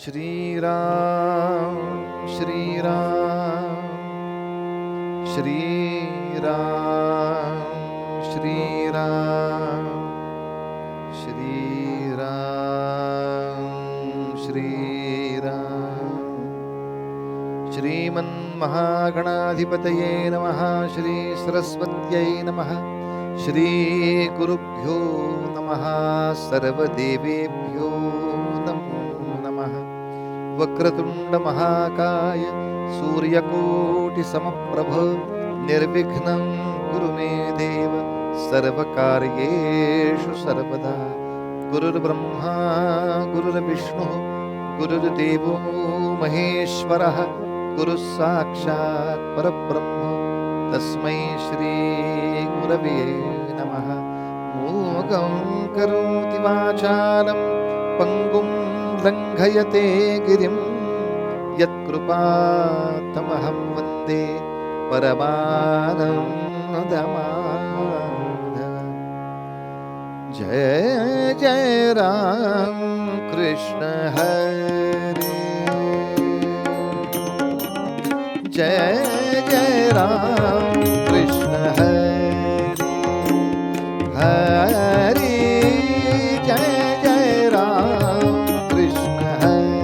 श्रीराम श्रीराम श्रीराम श्रीराम श्रीराम श्रीराम श्रीमन्महागणाधिपतये नमः। श्री सरस्वत्यै नमः। श्री गुरुभ्यो नमः। सर्वदेवेभ्यो नमो नमः। वक्रतुंड महाकाय सूर्यकोटिसमप्रभ निर्विघ्नं कुरु मे देव सर्वकार्येषु सर्वदा। गुरुर्ब्रह्मा गुरुर्विष्णुः गुरुर्देवो महेश्वरः गुरुः साक्षात् परब्रह्म तस्मै श्री गुरवे नमः। मूकं करोति वाचालं पङ्गुं लङ्घयते गिरिं यत्कृपातमहं वन्दे परमानन्दमाधवं। जय जय राम कृष्ण हरे, जय जय राम कृष्ण हरे हरे, जय जय राम कृष्ण हरे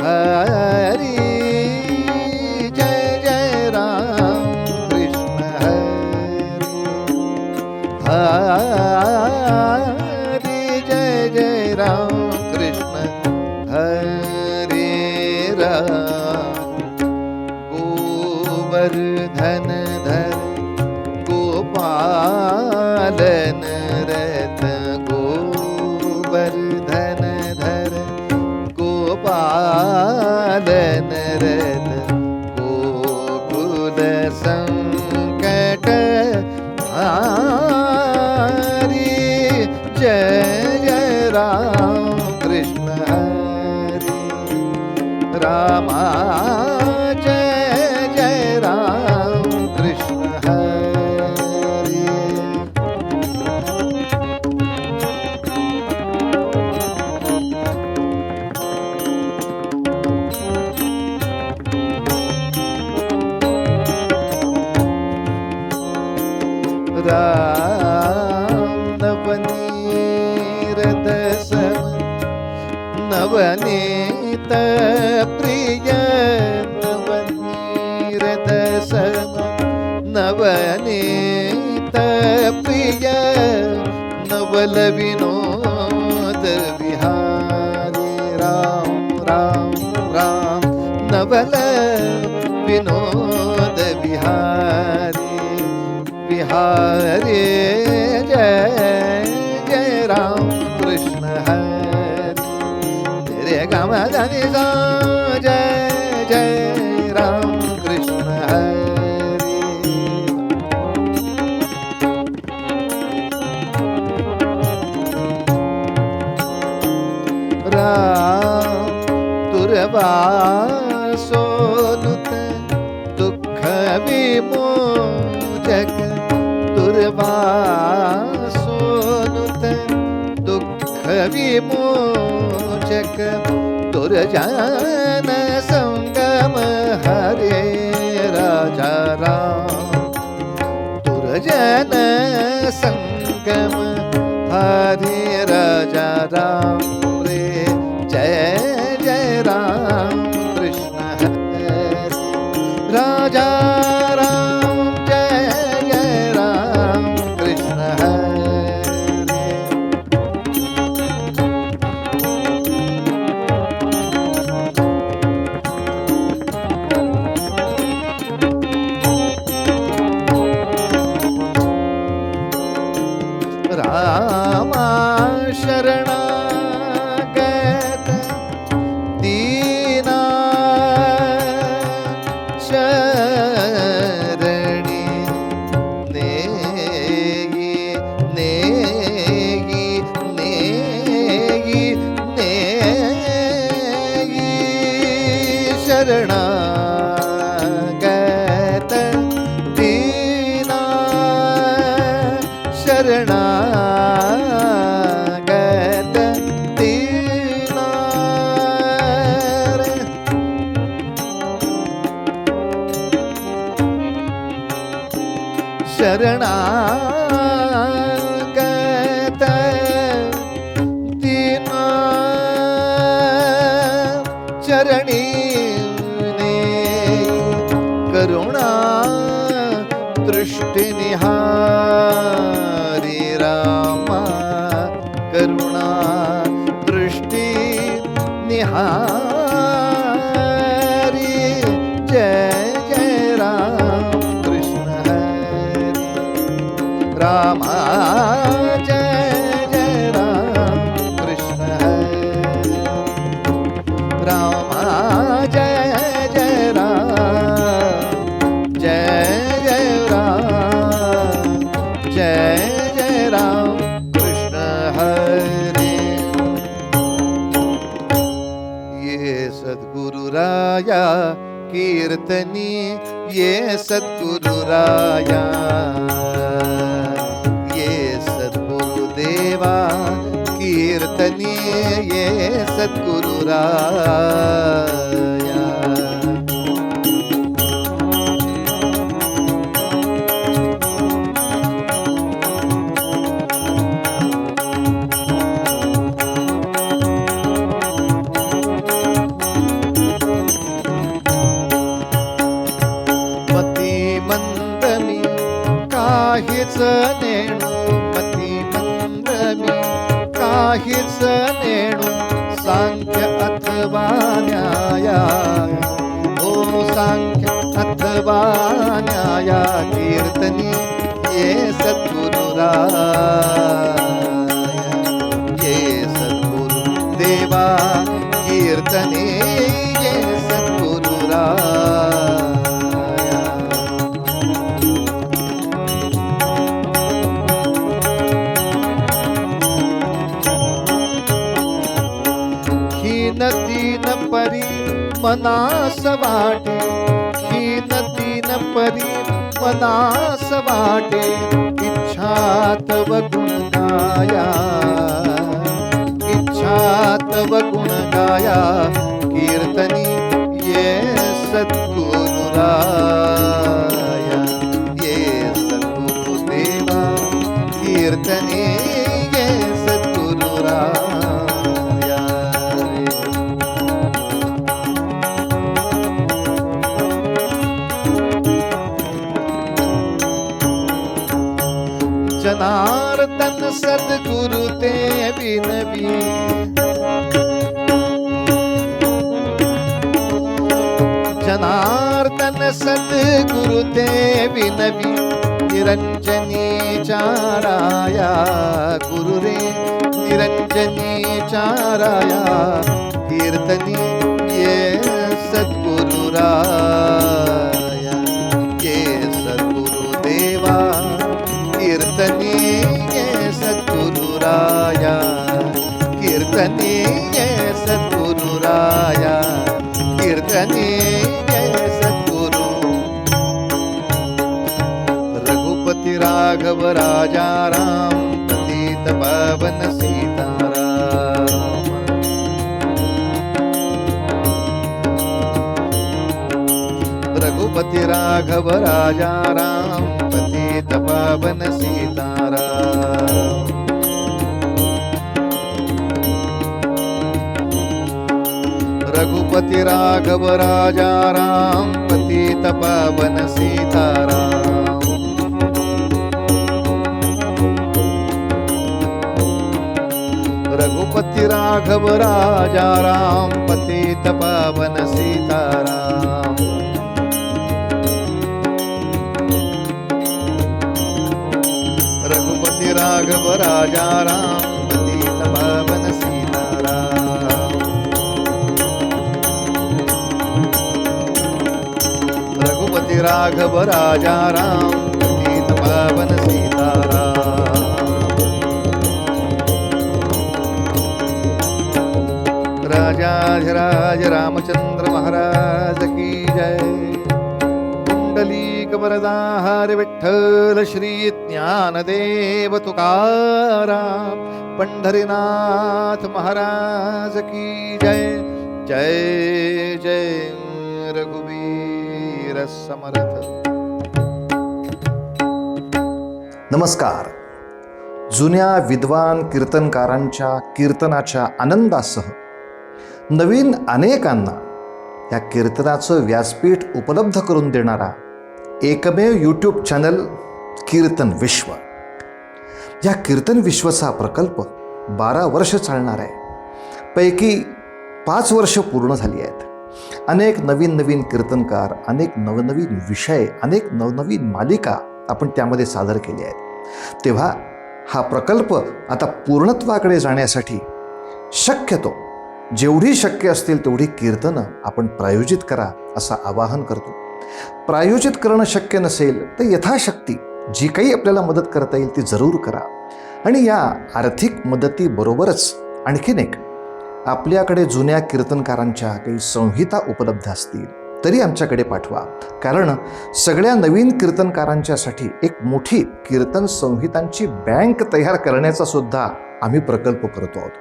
हरे, जय जय राम कृष्ण हरे हरे, जय जय राम कृष्ण हरे राम। गोवर्धन धर गोपालन रत, गोवर्धन धर गोपालन रत, गोकुल संकट हारी, जय जय राम कृष्ण हरे रामा। जय जय राम कृष्ण हरे। राम नवनीर दसम नवनीत प्रिय, नवनीर दसम नवनीत प्रिय, नवल विनोद विहारी। राम राम राम नवल विनोद विहारी विहारी, जय जय राम कृष्ण हरे। तेरे गम धनि सा, जय जय राम कृष्ण हरे। राम दुर्वासोनुत दुःख विमोचक, दुर्वासोनुत दुःख विमोचक, दुर्जन संगम हरे राजा राम। दुर्जन संगम हरे राजा राम रे, जय जय राम कृष्ण हरे राजा राम, जय जय राम कृष्ण हरे। रामा शरणा शरणागत दीना रे शरणागत दीना चरणी करुणा दृष्टि निहारी रामा करुणा दृष्टि निहारी जय जय राम कृष्ण हरि रामा जय जय राम कृष्ण हरि रामा जय जय राम जय जय राम जय जय राम कृष्ण हरे ये सद्गुरु राया कीर्तनी ये सद्गुरु राया ये सद्गुरु देवा कीर्तनी ये सद्गुरु राया काहीच नेणू मती मंदमी काहीच नेणू सांख्य अथवा न्याया ओ सांख्य अथवा न्याया कीर्तनी ये सद्गुरु राया ये सद्गुरु देवा कीर्तनी ये सद्गुरु राया तीन परी मनास वाटे खीन तीन परी मनास वाटे इच्छा तव गुण गाया इच्छा तव गुण गाया कीर्तनी ये सद्गुरु राया ये सद्गुरु देवा कीर्तनी ये सद्गुरु राया जनार्दन सद्गुरु ते विनवी जनार्दन सद्गुरु ते विनवी निरंजनी चाराया गुरु रे निरंजनी चाराया कीर्तनी ये सद्गुरु राया ये सद्गुरु देवा कीर्तनी ये सद्गुरु राया कीर्तनी ये सद्गुरु राया कीर्तनी ये सद्गुरु रघुपति राघव राजा राम पतित पावन सीताराम रघुपति राघव राजा राम पतित पावन सीताराम रघुपति राघव राजा राम पतित पावन सीताराम रघुपति राघव राजा राम पतित पावन सीताराम रघुपति राघव राजा राम पतित पावन सीताराम रघुपति राघव राजा राम पतित पावन सीताराम राजाधिराज रामचंद्र महाराज की जय। कुंडलीक वरदाहरि विठ्ठल श्री ज्ञानदेव तुकाराम पंढरीनाथ महाराज की जय. जय जय रघुवीर समर्थ. नमस्कार. जुन्या विद्वान कीर्तनकारांच्या कीर्तनाच्या आनंदासह नवीन अनेकांना या कीर्तनाचं व्यासपीठ उपलब्ध करून देणारा एकमेव यूट्यूब चॅनल कीर्तन विश्व. या कीर्तन विश्वचा प्रकल्प 12 वर्ष चालणार आहे. पैकी 5 वर्ष पूर्ण झाली आहेत. अनेक नवीन कीर्तनकार, अनेक नवनवीन विषय, अनेक नवनवीन मालिका आपण त्यामध्ये सादर केली आहेत. तेव्हा हा प्रकल्प आता पूर्णत्वाकडे जाण्यासाठी शक्यतो जेवढी शक्य असतील तेवढी कीर्तनं आपण प्रायोजित करा असं आवाहन करतो. प्रायोजित करणं शक्य नसेल तर यथाशक्ती जी काही आपल्याला मदत करता येईल ती जरूर करा. आणि या आर्थिक मदतीबरोबरच आणखीन एक, आपल्याकडे जुन्या कीर्तनकारांच्या काही संहिता उपलब्ध असतील तरी आमच्याकडे पाठवा. कारण सगळ्या नवीन कीर्तनकारांच्यासाठी एक मोठी कीर्तन संहितांची बँक तयार करण्याचा सुद्धा आम्ही प्रकल्प करतो आहोत.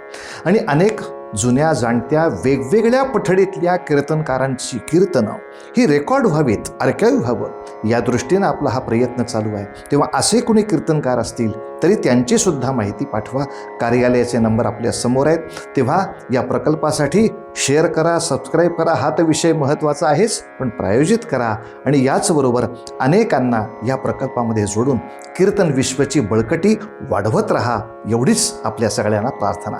आणि अनेक जुन्या जाणत्या वेगवेगळ्या पठडीतल्या कीर्तनकारांची कीर्तनं ही रेकॉर्ड व्हावीत, आर्काईव्ह व्हावं या दृष्टीनं आपला हा प्रयत्न चालू आहे. तेव्हा असे कोणी कीर्तनकार असतील तरी त्यांची सुद्धा माहिती पाठवा. कार्यालयाचे नंबर आपल्या समोर आहेत. तेव्हा या प्रकल्पासाठी शेअर करा, सबस्क्राईब करा. हा तर विषय महत्त्वाचा आहेच, पण प्रायोजित करा आणि याचबरोबर अनेकांना या प्रकल्पामध्ये जोडून कीर्तन विश्वची बळकटी वाढवत राहा, एवढीच आपल्या सगळ्यांना प्रार्थना.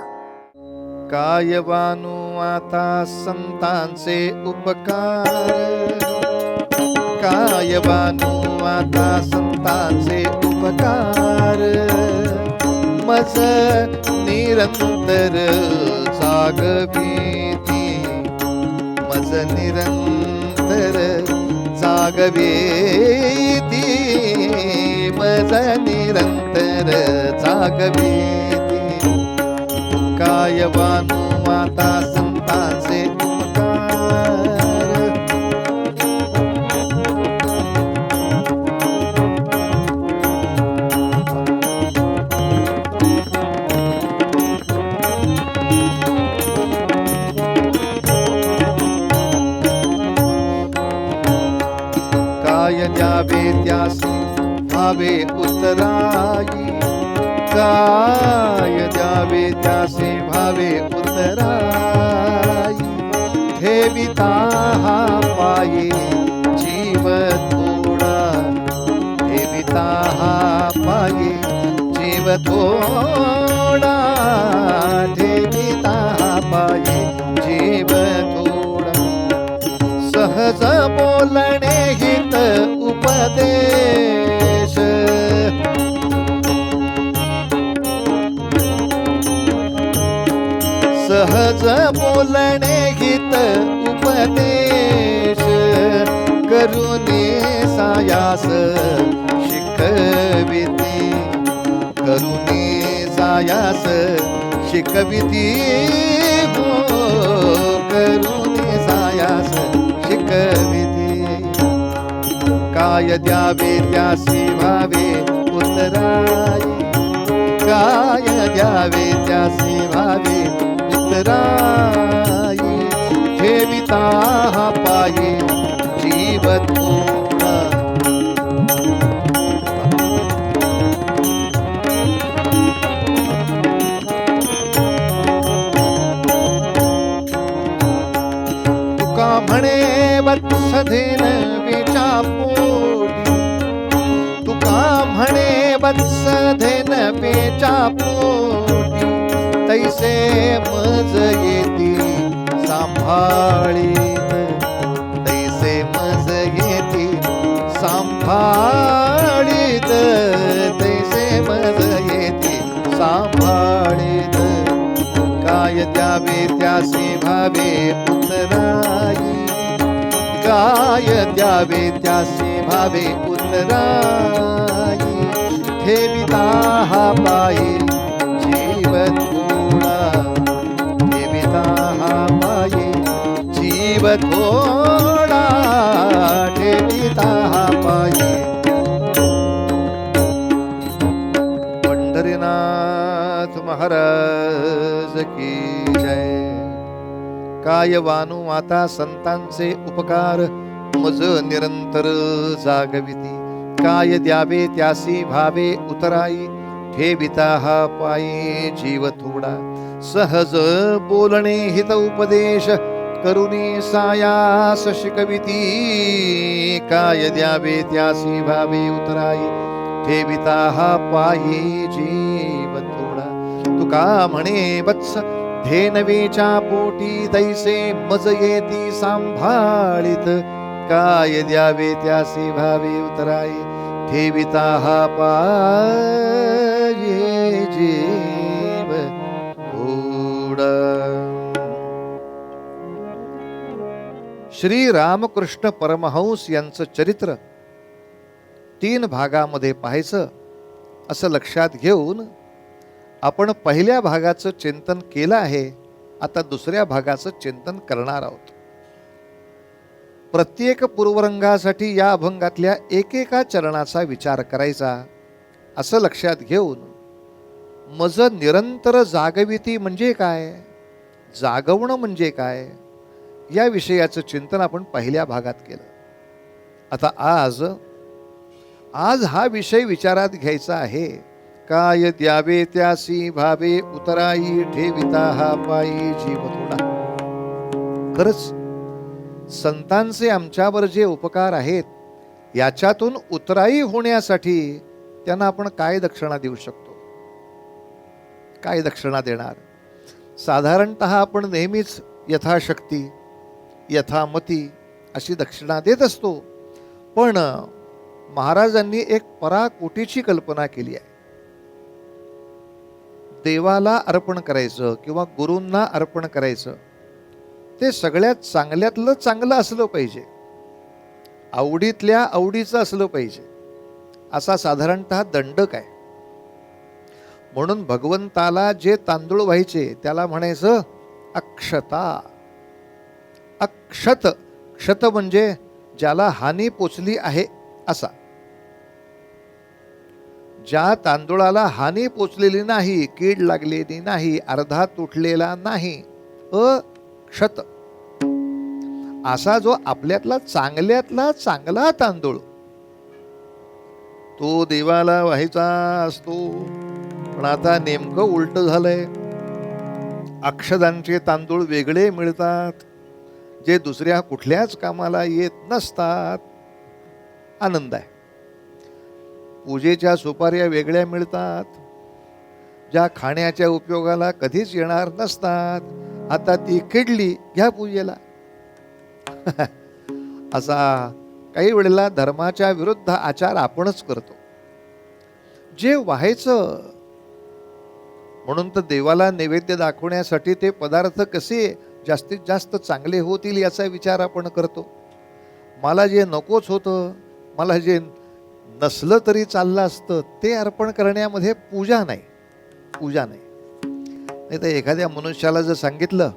काय बानू आता संतांचे उपकार, काय बानू आता संतांचे उपकार, मज निरंतर जागवेती, मज निरंतर जागवेती, मज निरंतर जागवेती. काय बानू माता संतांचे उपकार, काय द्यावे त्यासी भावे उतराई, काय द्यावे त्यासे भावे उतराई, ठेविता हा पाये जीव थोडा, ठेविता हा पाये जीव थोडा, ठेविता हा पाये जीव थोडा. सहज बोलणे हित उपदेश, सहज बोलणे हित उपदेश, करुणे सायास शिकविती, करुणे सायास शिकविती, हो करुणे सायास शिकविती. काय द्यावे त्यासी भावे उतराई, काय द्यावे त्यासी भावे उतराई, ठेविता हा पाये जीव थोडा. तुका म्हणे वत्सधेन विचा पोटी, तुका म्हणे वत्सधेन विचा पोटी, तैसे मज येती सांभाळीत, तैसे मज येती सांभाळीत, तैसे मज येती सांभाळीत. काय द्यावे त्यासी भावे उतराई, काय द्यावे त्यासी भावे उतराई, ठेविता हा पाये जीव थोडा, ठेविता हा पाये जीव थोडा, ठेविता हा पाये की जय. काय वानू आता संतांचे उपकार, मज निरंतर जागविती. काय द्यावे त्यासी भावे उतराई, ठेविता हा पायी जीव थोडा. सहज बोलणे हित उपदेश, करुणी सायास शिकविती. काय द्यावे त्यासी भावे उतराई, ठेविता हा पायी जीव थोडा. तुका म्हणे वत्स धेनवेच्या पोटी, तैसे मज येती सांभाळीत. काय द्यावे त्यासी भावे उतराई, ठेविता हा पायी जीव थोडा. श्री रामकृष्ण परमहंस यांचं चरित्र 3 भागामध्ये पाहायचं असं लक्षात घेऊन आपण पहिल्या भागाचं चिंतन केलं आहे. आता दुसऱ्या भागाचं चिंतन करणार आहोत. प्रत्येक पूर्वरंगासाठी या अभंगातल्या एकेका चरणाचा विचार करायचा असं लक्षात घेऊन, मज निरंतर जागविती म्हणजे काय, जागवणं म्हणजे काय, या विषयाचं चिंतन आपण पहिल्या भागात केलं. आता आज हा विषय विचारात घ्यायचा आहे. काय द्यावे त्यासी भावे उतराई, ठेविता हा पायी जीव थोडा. खरंच संतांचे आमच्यावर जे उपकार आहेत, याच्यातून उतराई होण्यासाठी त्यांना आपण काय दक्षिणा देऊ शकतो, काय दक्षिणा देणार. साधारणतः आपण नेहमीच यथाशक्ती यथामती अशी दक्षिणा देत असतो. पण महाराजांनी एक पराकोटीची कल्पना केली आहे. देवाला अर्पण करायचं किंवा गुरूंना अर्पण करायचं, ते सगळ्यात चांगल्यातलं चांगलं असलं पाहिजे, आवडीतल्या आवडीचं असलं पाहिजे, असा साधारणतः दंडक आहे. म्हणून भगवंताला जे तांदूळ व्हायचे त्याला म्हणायचं अक्षता. अक्षत, क्षत म्हणजे ज्याला हानी पोचली आहे असा. ज्या तांदूळाला हानी पोचलेली नाही, कीड लागलेली नाही, अर्धा तुटलेला नाही, अक्षत, असा जो आपल्यातला चांगल्यातला चांगला तांदूळ, तो देवाला व्हायचा असतो. पण आता नेमकं उलट झालंय. अक्षदांचे तांदूळ वेगळे मिळतात, जे दुसऱ्या कुठल्याच कामाला येत नसतात. आनंद आहे. पूजेच्या सुपाऱ्या वेगळ्या मिळतात, ज्या खाण्याच्या उपयोगाला कधीच येणार नसतात. आता ती किडली, घ्या पूजेला. असा काही वेळेला धर्माच्या विरुद्ध आचार आपणच करतो. जे व्हायचं म्हणून तर देवाला नैवेद्य दाखवण्यासाठी ते पदार्थ कसे जास्तीत जास्त चांगले होतील याचा विचार आपण करतो. मला जे नकोच होतं, मला जे नसलं तरी चाललं असतं, ते अर्पण करण्यामध्ये पूजा नाही, पूजा नाही. नाही तर एखाद्या मनुष्याला जर सांगितलं,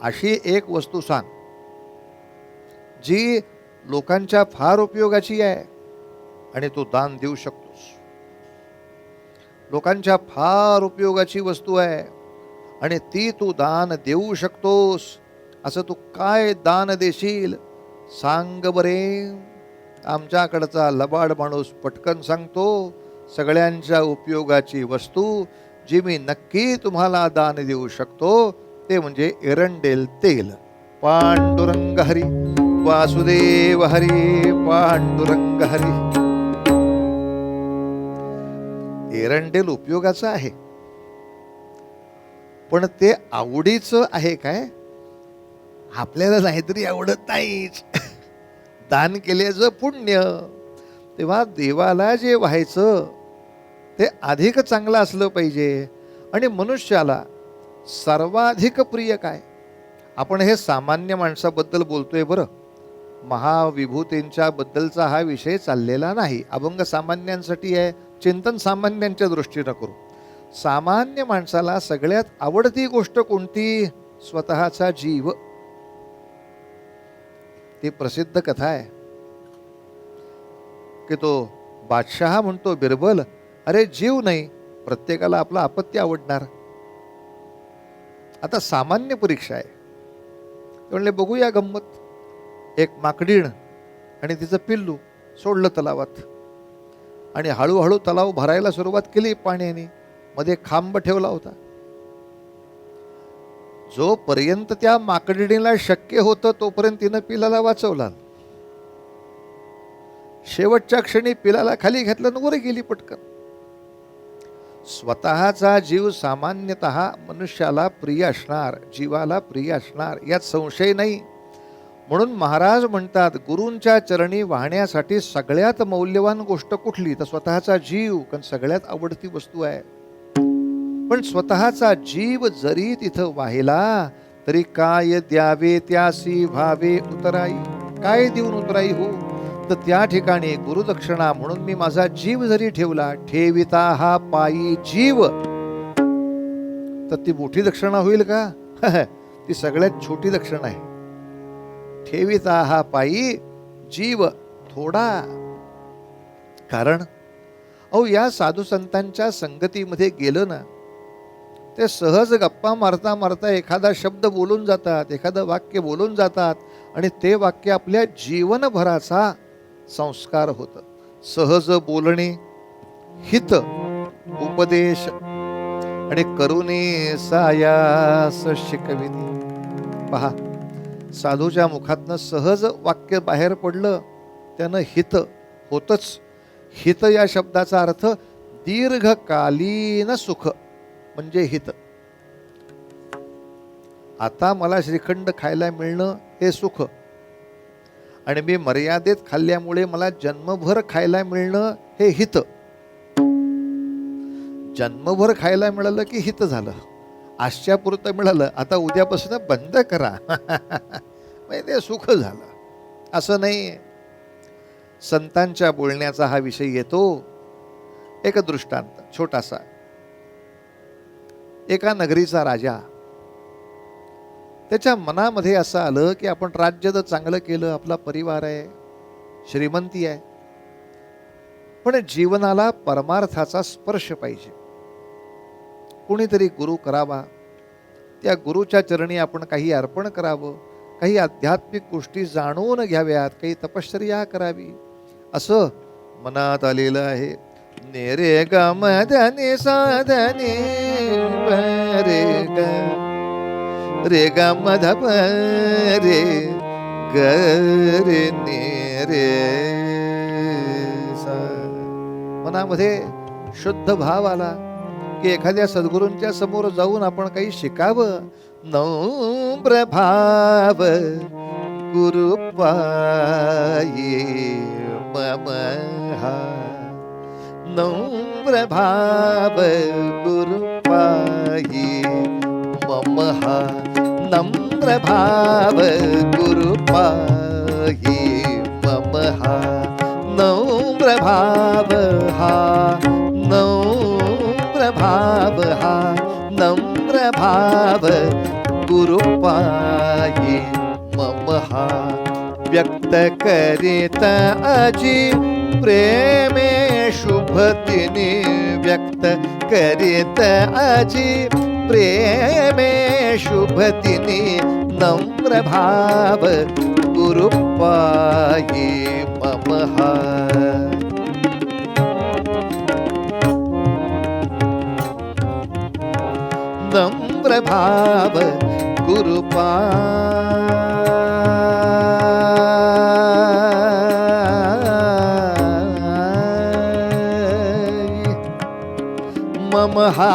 अशी एक वस्तू सांग जी लोकांच्या फार उपयोगाची आहे आणि तू दान देऊ शकतोस, लोकांच्या फार उपयोगाची वस्तू आहे आणि ती तू दान देऊ शकतोस, असं तू काय दान देशील सांग बरे. आमच्याकडचा लबाड माणूस पटकन सांगतो, सगळ्यांच्या उपयोगाची वस्तू जी मी नक्की तुम्हाला दान देऊ शकतो ते म्हणजे एरंडेल तेल. पांडुरंग हरी वासुदेव हरी पांडुरंग हरी. एरंडेल उपयोगाचं आहे, पण ते आवडीचं आहे काय, आपल्याला नाहीतरी आवडत नाहीच. दान केल्याचं पुण्य. तेव्हा देवाला जे व्हायचं ते अधिक चांगलं असलं पाहिजे. आणि मनुष्याला सर्वाधिक प्रिय काय, आपण हे सामान्य माणसाबद्दल बोलतोय बरं, महाविभूतींच्या बद्दलचा हा विषय चाललेला नाही. अभंग सामान्यांसाठी आहे, चिंतन सामान्यांच्या दृष्टीनं करू. सामान्य माणसाला सगळ्यात आवडती गोष्ट कोणती, स्वतःचा जीव. ती प्रसिद्ध कथा आहे की तो बादशहा म्हणतो बिरबल, अरे जीव नाही प्रत्येकाला आपलं अपत्य आवडणार. आता सामान्य परीक्षा आहे. ते म्हणले बघूया गंमत. एक माकडीण आणि तिचं पिल्लू सोडलं तलावात आणि हळूहळू तलाव भरायला सुरुवात केली पाण्याने. मध्ये खांब ठेवला होता. जोपर्यंत त्या माकडीणीला शक्य होतं तोपर्यंत तिनं पिलाला वाचवला. शेवटच्या क्षणी पिलाला खाली घेतलं आणि वर गेली पटकन. स्वतःचा जीव सामान्यतः मनुष्याला प्रिय असणार, जीवाला प्रिय असणार, यात संशय नाही. म्हणून महाराज म्हणतात गुरूंच्या चरणी वाहण्यासाठी सगळ्यात मौल्यवान गोष्ट कुठली, तर स्वतःचा जीव. कारण सगळ्यात आवडती वस्तू आहे. पण स्वतःचा जीव जरी तिथं वाहिला तरी काय द्यावे त्यासी भावे उतराई. काय देऊन उतराई हो, तर त्या ठिकाणी गुरुदक्षिणा म्हणून मी माझा जीव जरी ठेवला, ठेविता हा पायी जीव, तर ती मोठी दक्षिणा होईल का? ती सगळ्यात छोटी दक्षिणा आहे. ठेविता हा पायी जीव थोडा. कारण या साधू संतांच्या संगतीमध्ये गेलं ना, ते सहज गप्पा मारता मारता एखादा शब्द बोलून जातात, एखादं वाक्य बोलून जातात आणि ते वाक्य आपल्या जीवनभराचा संस्कार होतं. सहज बोलणे, हित, उपदेश आणि करुणे सायास शिकविणे. पहा, साधूच्या मुखातनं सहज वाक्य बाहेर पडलं, त्यानं हित होतच. हित या शब्दाचा अर्थ दीर्घकालीन सुख म्हणजे हित. आता मला श्रीखंड खायला मिळणं हे सुख, आणि मी मर्यादेत खाल्ल्यामुळे मला जन्मभर खायला मिळणं हे हित. जन्मभर खायला मिळालं की हित झालं, आजच्यापुरतं मिळालं, आता उद्यापासून बंद करा म्हणजे ते सुख झालं. असं नाही. संतांच्या बोलण्याचा हा विषय येतो. एक दृष्टांत छोटासा. एका नगरीचा राजा, त्याच्या मनामध्ये असं आलं की आपण राज्य तर चांगलं केलं, आपला परिवार आहे, श्रीमंती आहे, पण जीवनाला परमार्थाचा स्पर्श पाहिजे. कोणीतरी गुरु करावा, त्या गुरुच्या चरणी आपण काही अर्पण करावं, काही आध्यात्मिक गोष्टी जाणून घ्याव्यात, काही तपश्चर्या करावी, असं मनात आलेलं आहे. नेरे ग मधने साधने रे ग रे ग मध रे ग रे नेरे. मनामध्ये शुद्ध भाव आला की एखाद्या सद्गुरूंच्या समोर जाऊन आपण काही शिकावं. नम्र भाव गुरु पाये मम हा. नम्र भाव गुरु पाये मम हा. नम्र भाव गुरु पाये मम हा. नम्र भाव हा. नम्र भाव हा. नम्र भाव गुरु पाये मम हा. व्यक्त करीत अजी प्रेमे शुभतिनी. व्यक्त करीत अजी प्रेमे शुभतिनी. नम्र भाव गुरु पाये मम हा. नम्र भाव गुरु मम हा.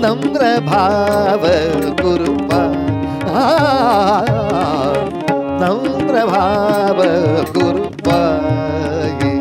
नम्र भाव गुरु नम्र भाव गुरु पाये.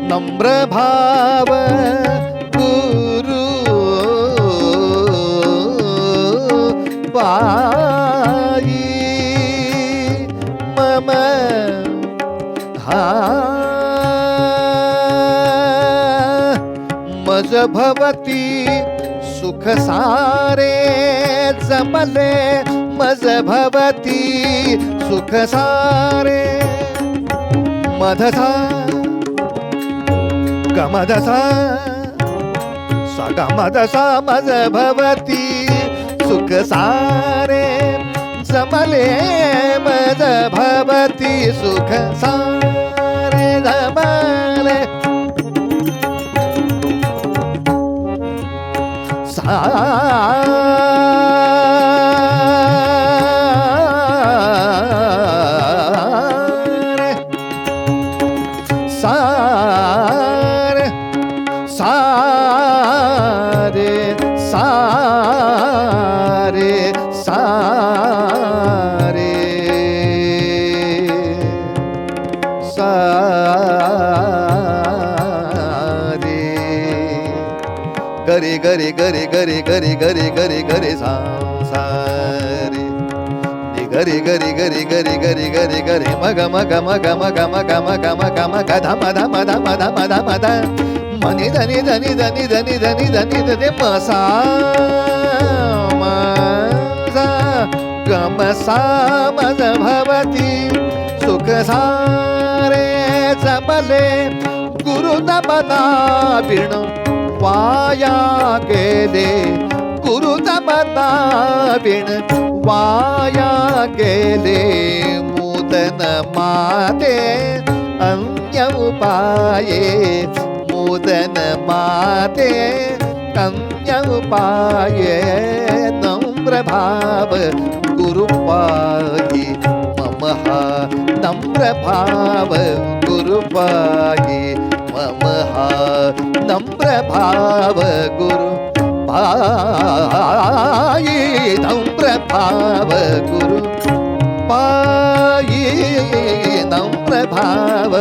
नम्र भाव गुरु पायी मम हा मज भवती सुख सारे जमले मज भवती सुख सारे मधसा गमदसा सा गमदसा मज भवती सुख सारे जमले मज भवती सुख सारे जमले सारे सारे सारे सारे सारे गरे गरे गरे गरे गरे गरे गरे गरे सारे गरे गरे गरे गरे गरे गरे गरे मग मग मग मग मग मग मग मग धम धम धम धम धम धम मनी धनी धनी धनी धनी धनी धनी धनी मसा मजा गमसा मज भवती सुख सारे जमले गुरु नमना बिण वाया गेले गुरु नमना बिण वाया गेले मुदन माते अन्य उपाये मुदन माते अन्य उपाये नम्र भाव गुरु पायी मम हा नम्र भाव गुरु पायी मम हा नम्र भाव गुरु पायी नम्र भाव गुरु पायी नम्र भाव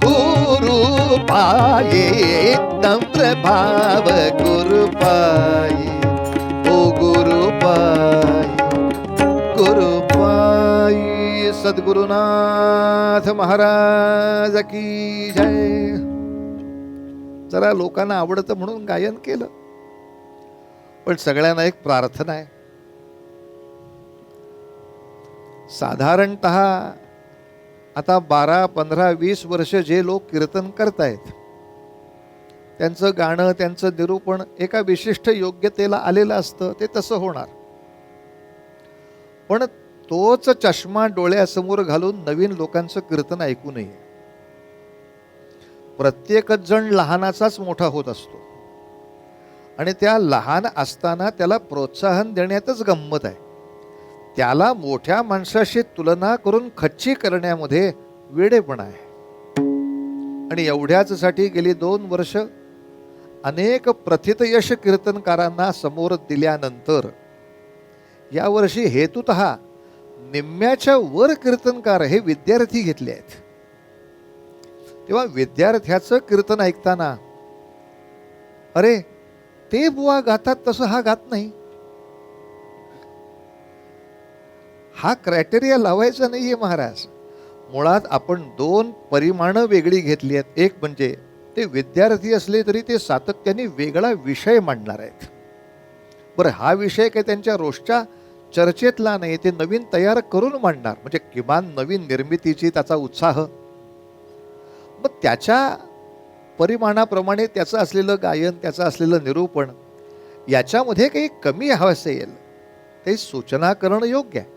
गुरु पायी नम्र भाव गुरु पायी ओ गुरु पायी सद्गुरुनाथ महाराज की जय. जरा लोकांना आवडतं म्हणून गायन केलं, पण सगळ्यांना एक प्रार्थना आहे. साधारणतः आता 12, 15, 20 वर्ष जे लोक कीर्तन करतायत त्यांचं गाणं त्यांचं निरूपण एका विशिष्ट योग्यतेला आलेलं असतं, ते तसं होणार. पण तोच चष्मा डोळ्यासमोर घालून नवीन लोकांचं कीर्तन ऐकू नये. प्रत्येकच जण लहानाचाच मोठा होत असतो आणि त्या लहान असताना त्याला प्रोत्साहन देण्यातच गंमत आहे. त्याला मोठ्या माणसाशी तुलना करून खच्ची करण्यामध्ये वेडेपणा आहे. आणि एवढ्याचसाठी गेली 2 वर्ष अनेक प्रथितयश कीर्तनकारांना समोर दिल्यानंतर यावर्षी हेतुतः निम्म्याच्या वर कीर्तनकार हे विद्यार्थी घेतले आहेत. तेव्हा विद्यार्थ्याचं कीर्तन ऐकताना अरे ते बुवा गातात तसं हा गात नाही, हा क्रायटेरिया लावायचा नाहीये महाराज. मुळात आपण 2 परिमाणं वेगळी घेतली आहेत. एक म्हणजे ते विद्यार्थी असले तरी ते सातत्याने वेगळा विषय मांडणार आहेत. बरं, हा विषय काही त्यांच्या रोजच्या चर्चेतला नाही, ते नवीन तयार करून मांडणार, म्हणजे किमान नवीन निर्मितीची त्याचा उत्साह. मग त्याच्या परिमाणाप्रमाणे त्याचं असलेलं गायन, त्याचं असलेलं निरूपण, याच्यामध्ये काही कमी हवं असेल ते सूचना करणं योग्य आहे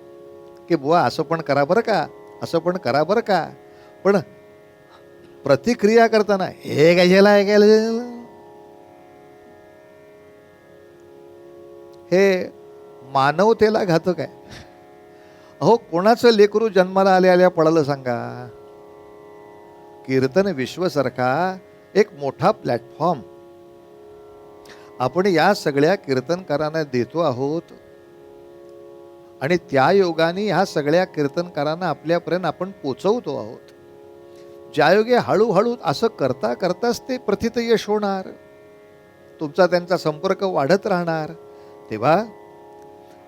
की बुवा असं पण करा बरं का, असं पण करा बरं का. पण प्रतिक्रिया करताना हे गायला ऐकायला हे मानवतेला घातक आहे. अहो, कोणाचं लेकरू जन्माला आल्या आल्या पळालं सांगा. कीर्तन विश्वसारखा एक मोठा प्लॅटफॉर्म आपण या सगळ्या कीर्तनकारांना देतो आहोत आणि त्या योगाने ह्या सगळ्या कीर्तनकारांना आपल्यापर्यंत आपण पोचवतो आहोत. ज्यायोगे हळूहळू असं करता करताच ते प्रथित यश होणार, तुमचा त्यांचा संपर्क वाढत राहणार. तेव्हा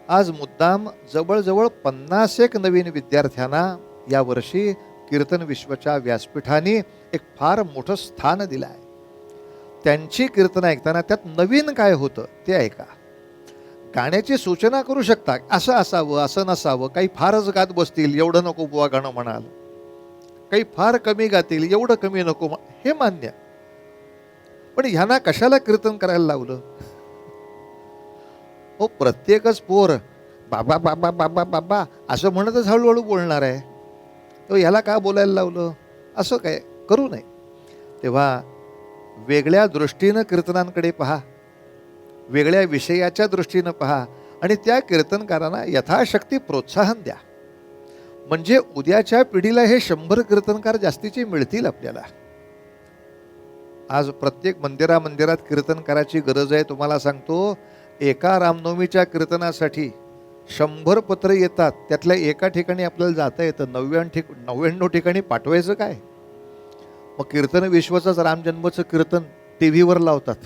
आज मुद्दाम जवळजवळ 50 नवीन विद्यार्थ्यांना यावर्षी कीर्तन विश्वच्या व्यासपीठाने एक फार मोठं स्थान दिलं आहे. त्यांची कीर्तन ऐकताना त्यात नवीन काय होतं ते ऐका. गाण्याची सूचना करू शकता, असं असावं असं नसावं, काही फारच गात बसतील, एवढं नको बुवा गाणं म्हणाल, काही फार कमी गातील, एवढं कमी नको, हे मान्य. पण ह्यांना कशाला कीर्तन करायला लावलं? हो, प्रत्येकच पोर बाबा बाबा बाबा बाबा असं म्हणतच हळूहळू बोलणार आहे, तो ह्याला का बोलायला लावलं? असं काय करू नये. तेव्हा वेगळ्या दृष्टीनं कीर्तनांकडे पहा, वेगळ्या विषयाच्या दृष्टीनं पहा आणि त्या कीर्तनकारांना यथाशक्ती प्रोत्साहन द्या. म्हणजे उद्याच्या पिढीला हे 100 कीर्तनकार जास्तीचे मिळतील आपल्याला. आज प्रत्येक मंदिरात कीर्तनकाराची गरज आहे. तुम्हाला सांगतो, एका रामनवमीच्या कीर्तनासाठी 100 पत्र येतात, त्यातल्या एका ठिकाणी आपल्याला जाता येतं, 99 ठिकाणी पाठवायचं काय? मग कीर्तन विश्वाचंच रामजन्मचं कीर्तन TV वर लावतात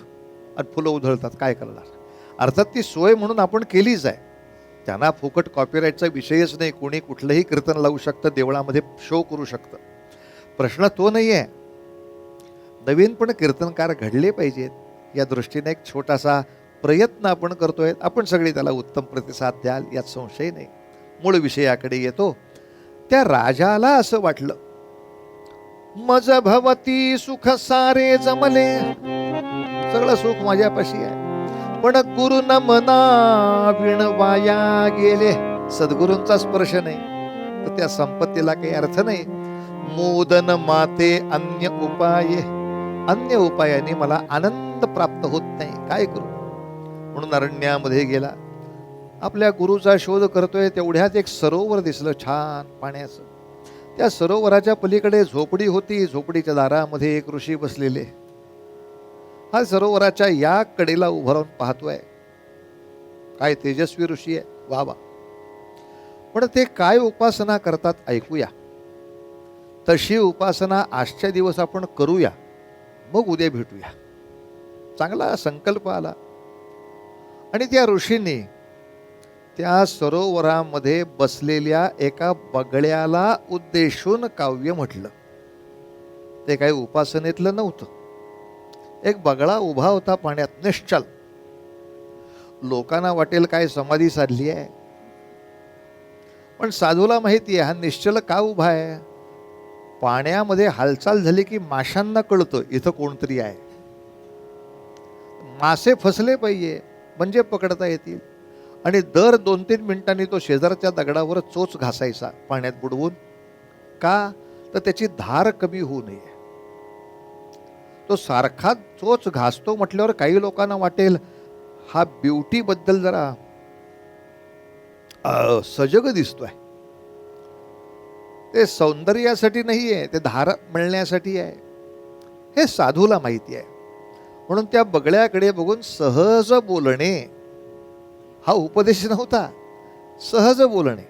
आणि फुलं उधळतात, काय करणार? अर्थात ती सोय म्हणून आपण केलीच आहे, त्यांना फुकट कॉपीराईटचा विषयच नाही. कोणी कुठलंही कीर्तन लावू शकतं, देवळामध्ये शो करू शकतं, प्रश्न तो नाही आहे. नवीन पण कीर्तनकार घडले पाहिजेत, या दृष्टीने एक छोटासा प्रयत्न आपण करतोय. आपण सगळे त्याला उत्तम प्रतिसाद द्याल यात संशय नाही. मूळ विषयाकडे येतो. त्या राजाला असं वाटलं, मज भवती सुख सारे जमले, सगळं सुख माझ्यापाशी आहे, पण गुरु न मना विण वाया गेले. सद्गुरूंचा स्पर्श नाही तर त्या संपत्तीला काही अर्थ नाही. मोदन माते अन्य उपाये, अन्य उपायाने मला आनंद प्राप्त होत नाही, काय करू? म्हणून अरण्यामध्ये गेला, आपल्या गुरुचा शोध करतोय. तेवढ्यात एक सरोवर दिसलं छान पाण्याचं. त्या सरोवराच्या पलीकडे झोपडी होती. झोपडीच्या दारामध्ये एक ऋषी बसलेले. हा सरोवराच्या या कडेला उभं राहून पाहतोय. काय तेजस्वी ऋषी आहे, वा वा. पण ते काय उपासना करतात ऐकूया. तशी उपासना आजच्या दिवस आपण करूया, मग उद्या भेटूया. चांगला संकल्प आला आणि त्या ऋषींनी त्या सरोवरामध्ये बसलेल्या एका बगळ्याला उद्देशून काव्य म्हटलं. ते काही उपासनेतलं नव्हतं. एक बगळा उभा होता पाण्यात निश्चल. लोकांना वाटेल काय समाधी साधली आहे, पण साधूला माहिती आहे हा निश्चल का उभा आहे. पाण्यामध्ये हालचाल झाली की माशांना कळतं इथं कोणतरी आहे. मासे फसले पाहिजे म्हणजे पकडता येतील. आणि दर 2-3 मिनिटांनी तो शेजारच्या दगडावर चोच घासायचा पाण्यात बुडवून. का? तर त्याची धार कमी होऊ नये. तो सारखा चोच घासतो म्हटल्यावर काही लोकांना वाटेल हा ब्युटीबद्दल जरा सजग दिसतोय. ते सौंदर्यासाठी नाही आहे, ते धार मिळण्यासाठी आहे. हे साधूला माहिती आहे. म्हणून त्या बगळ्याकडे बघून सहज बोलणे हा उपदेश नव्हता, सहज बोलणे.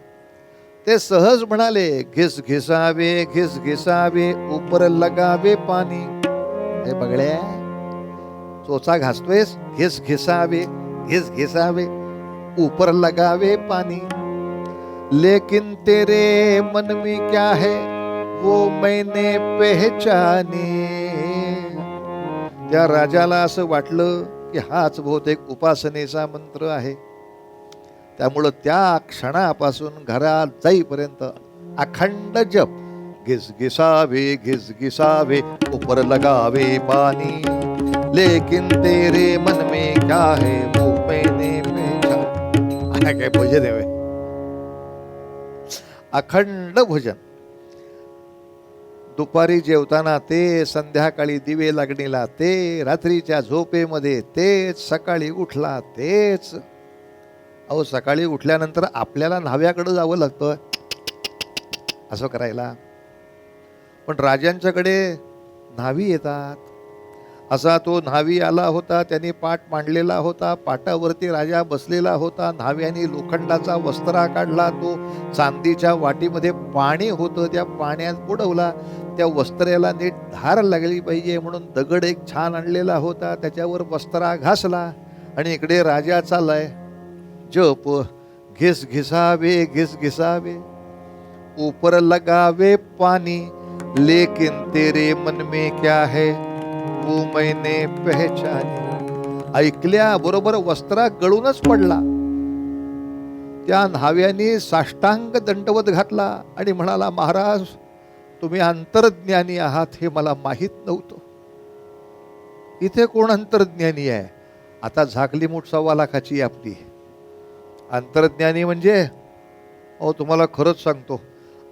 ते सहज म्हणाले, घिस घिसावे घिस घिसावे ऊपर लगावे पाणी. हे बगळ्या, चोचा घासतोयस, घिस घिसावे घिस घिसावे ऊपर लगावे पानी, लेकिन तेरे मन में क्या है वो मैंने पहचाने. त्या राजाला असं वाटलं की हाच बहुतेक उपासनेचा मंत्र आहे. त्यामुळं त्या क्षणापासून घरात जाईपर्यंत अखंड जप, घिस घिसावे घिस घिसावे ऊपर लगावे पानी, लेकिन तेरे मन में क्या है वो मैंने पहचाने. काय भजन आहे, अखंड भजन. दुपारी जेवताना ते, संध्याकाळी दिवे लागणीला ते, रात्रीच्या झोपेमध्ये तेच, सकाळी उठला तेच. अहो, सकाळी उठल्यानंतर आपल्याला न्हाव्याकडे जावं लागतं असं करायला, पण राजांच्याकडे न्हावी येतात. असा तो न्हावी आला होता. त्यांनी पाट मांडलेला होता. पाटावरती राजा बसलेला होता. न्हाव्याने लोखंडाचा वस्त्रा काढला. तो चांदीच्या वाटीमध्ये पाणी होतं, त्या पाण्यात बुडवला. त्या वस्त्र्याला नीट धार लागली पाहिजे म्हणून दगड एक छान आणलेला होता, त्याच्यावर वस्त्रा घासला आणि इकडे राजा चाललाय जप घिस घिसावे घिस घिसावे ऊपर लगावे पानी लेकिन तेरे मन में क्या है वो मैंने पहचाने. ऐकल्या बरोबर वस्त्रा गळूनच पडला. त्या न्हाव्याने साष्टांग दंडवत घातला आणि म्हणाला, महाराज तुम्ही अंतर्ज्ञानी आहात हे मला माहीत नव्हतं. इथे कोण अंतर्ज्ञानी आहे? आता झाकली मूठ 1.25 लाखाची आपली. अंतर्ज्ञानी म्हणजे तुम्हाला खरंच सांगतो,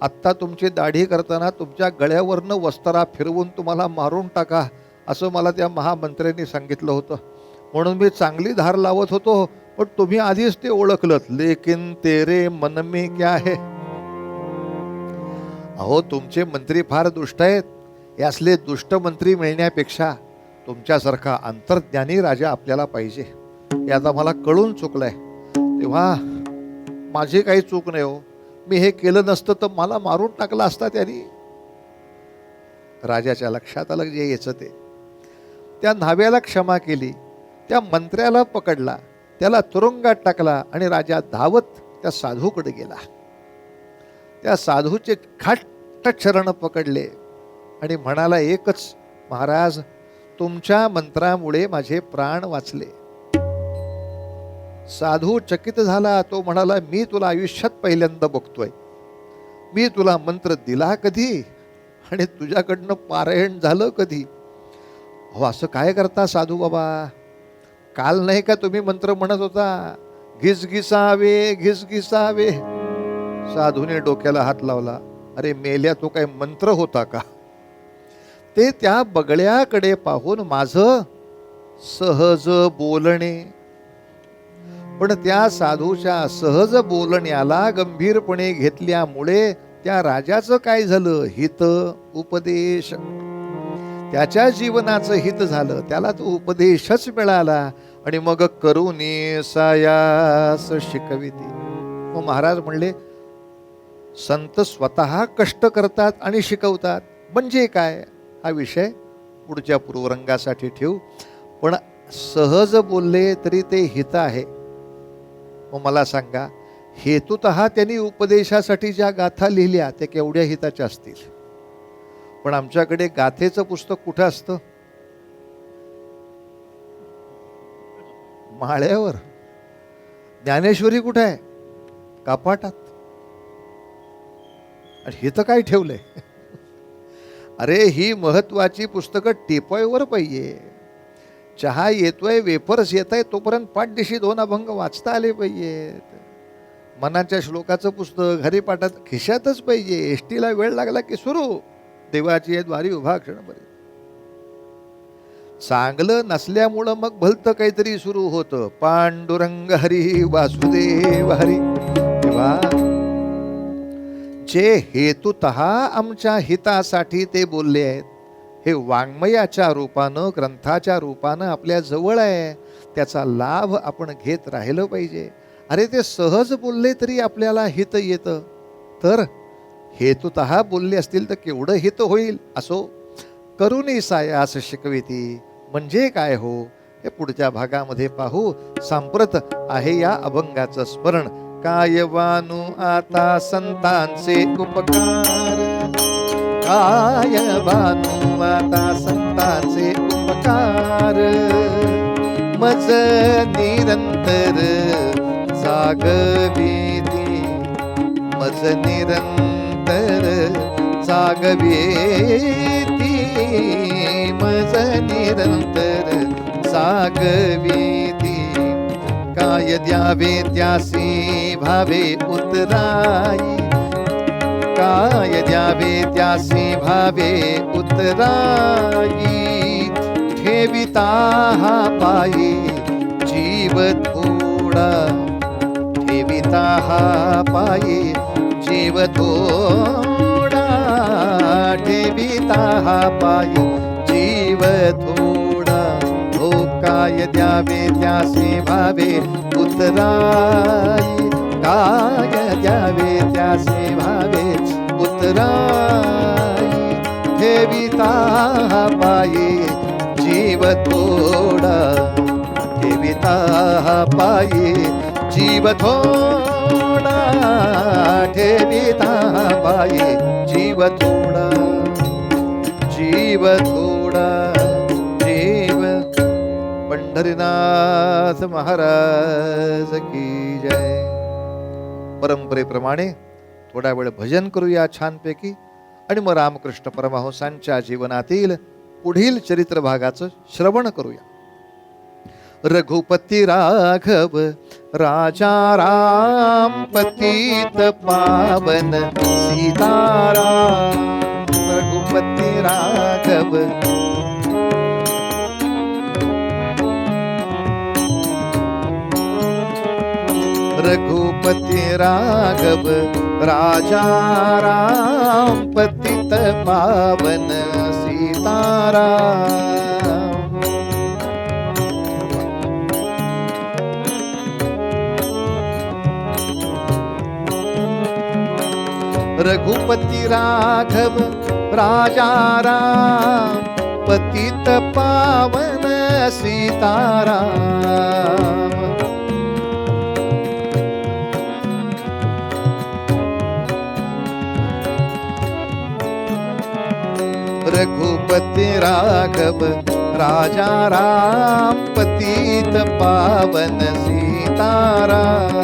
आत्ता तुमची दाढी करताना तुमच्या गळ्यावरनं वस्त्रा फिरवून तुम्हाला मारून टाका असं मला त्या महामंत्र्यांनी सांगितलं होतं. म्हणून मी चांगली धार लावत होतो, पण तुम्ही आधीच ते ओळखलत. लेकिन तेरे मन में क्या है. अहो तुमचे मंत्री फार दुष्ट आहेत. यासले दुष्ट मंत्री मिळण्यापेक्षा तुमच्यासारखा अंतर्ज्ञानी राजा आपल्याला पाहिजे. हे आता मला कळून चुकलंय. तेव्हा माझी काही चूक नाही हो. मी हे केलं नसतं तर मला मारून टाकला असता त्यांनी. राजाच्या लक्षात आलं जे यायचं ते. त्या न्हाव्याला क्षमा केली, त्या मंत्र्याला पकडला, त्याला तुरुंगात टाकला आणि राजा धावत त्या साधूकडे गेला. त्या साधूचे खाट्ट चरण पकडले आणि म्हणाला एकच, महाराज तुमच्या मंत्रामुळे माझे प्राण वाचले. साधू चकित झाला. तो म्हणाला, मी तुला आयुष्यात पहिल्यांदा बघतोय. मी तुला मंत्र दिला कधी आणि तुझ्याकडनं पारायण झालं कधी? हो असं काय करता साधू बाबा? काल नाही का तुम्ही मंत्र म्हणत होता, घिसघिसावे घिसघिसावे. साधूने डोक्याला हात लावला. अरे मेल्या, तो काय मंत्र होता का? ते त्या बगळ्याकडे पाहून माझं सहज बोलणे. पण त्या साधूच्या सहज बोलण्याला गंभीरपणे घेतल्यामुळे त्या राजाचं काय झालं? हित उपदेश. त्याच्या जीवनाचं हित झालं, त्याला तो उपदेशच मिळाला. आणि मग करुणी सायास शिकविती. मग महाराज म्हणले, संत स्वतः कष्ट करतात आणि शिकवतात म्हणजे काय? हा विषय पुढच्या पूर्वरंगासाठी ठेवू. पण सहज बोलले तरी ते हित आहे. मग मला सांगा, हेतुतः त्यांनी उपदेशासाठी ज्या गाथा लिहिल्या त्या केवढ्या हिताच्या असतील? पण आमच्याकडे गाथेचं पुस्तक कुठं असतं? माळ्यावर. ज्ञानेश्वरी कुठे आहे? कपाटात. आणि हिथं काय ठेवलंय? अरे ही महत्वाची पुस्तकं टिपॉयवर पाहिजे. चहा येतोय, वेफर्स येत आहे, तोपर्यंत पाठदिशी 2 अभंग वाचता आले पाहिजेत. मनाच्या श्लोकाचं पुस्तक हरिपाठात खिशातच पाहिजे. एसटीला वेळ लागला की सुरू, देवाची द्वारी उभा क्षणभरी. चांगलं नसल्यामुळं मग भलतं काहीतरी सुरू होतं. पांडुरंग हरी वासुदेव हरी. तेव्हा जे हेतुतः आमच्या हितासाठी ते बोलले आहेत, हे वाङ्मयाच्या रूपानं, ग्रंथाच्या रूपानं आपल्या जवळ आहे. त्याचा लाभ आपण घेत राहिलं पाहिजे. अरे ते सहज बोलले तरी आपल्याला हित येतं, तर हेतुतः बोलले असतील तर केवढं हित होईल. असो, करुणी सायास शिकविती म्हणजे काय हो, हे पुढच्या भागामध्ये पाहू. सांप्रत आहे या अभंगाचं स्मरण. काय वानू आता संतांचे उपकार, काय वानू आता संतांचे उपकार. मज निरंतर जागविती, मज निरंतर जागविती, मज निरंतर जागविती. काय द्यावे त्यासी भावे उतराई, काय द्यावे त्यासी भावे उतराई. ठेविता हा पायी जीव थोडा, ठेविता हा पायी जीव थोडा, ठेविता हा पायी जीव थोडा. हो काय द्यावे त्यासी भावे उतराई, काय द्यावे त्यासी भावे उतराई. ठेविता पायी जीव थोडा, ठेविता पायी जीव थोडा, ठेविता पायी जीव थोडा, जीव थोडा, जीव. पंढरीनाथ महाराज की जय. परंपरेप्रमाणे थोडा वेळ भजन करूया छानपैकी आणि मग रामकृष्ण परमहंसांच्या जीवनातील पुढील चरित्र भागाचं श्रवण करूया. रघुपती राघव राजा राम पतित पावन सीताराम. रघुपती राघव रघुपती राघव राजा राम पतित पावन सीताराम. रघुपती राघव राजा राम पतित पावन सीताराम. रघुपति राघव राजा राम पतित पावन सीताराम.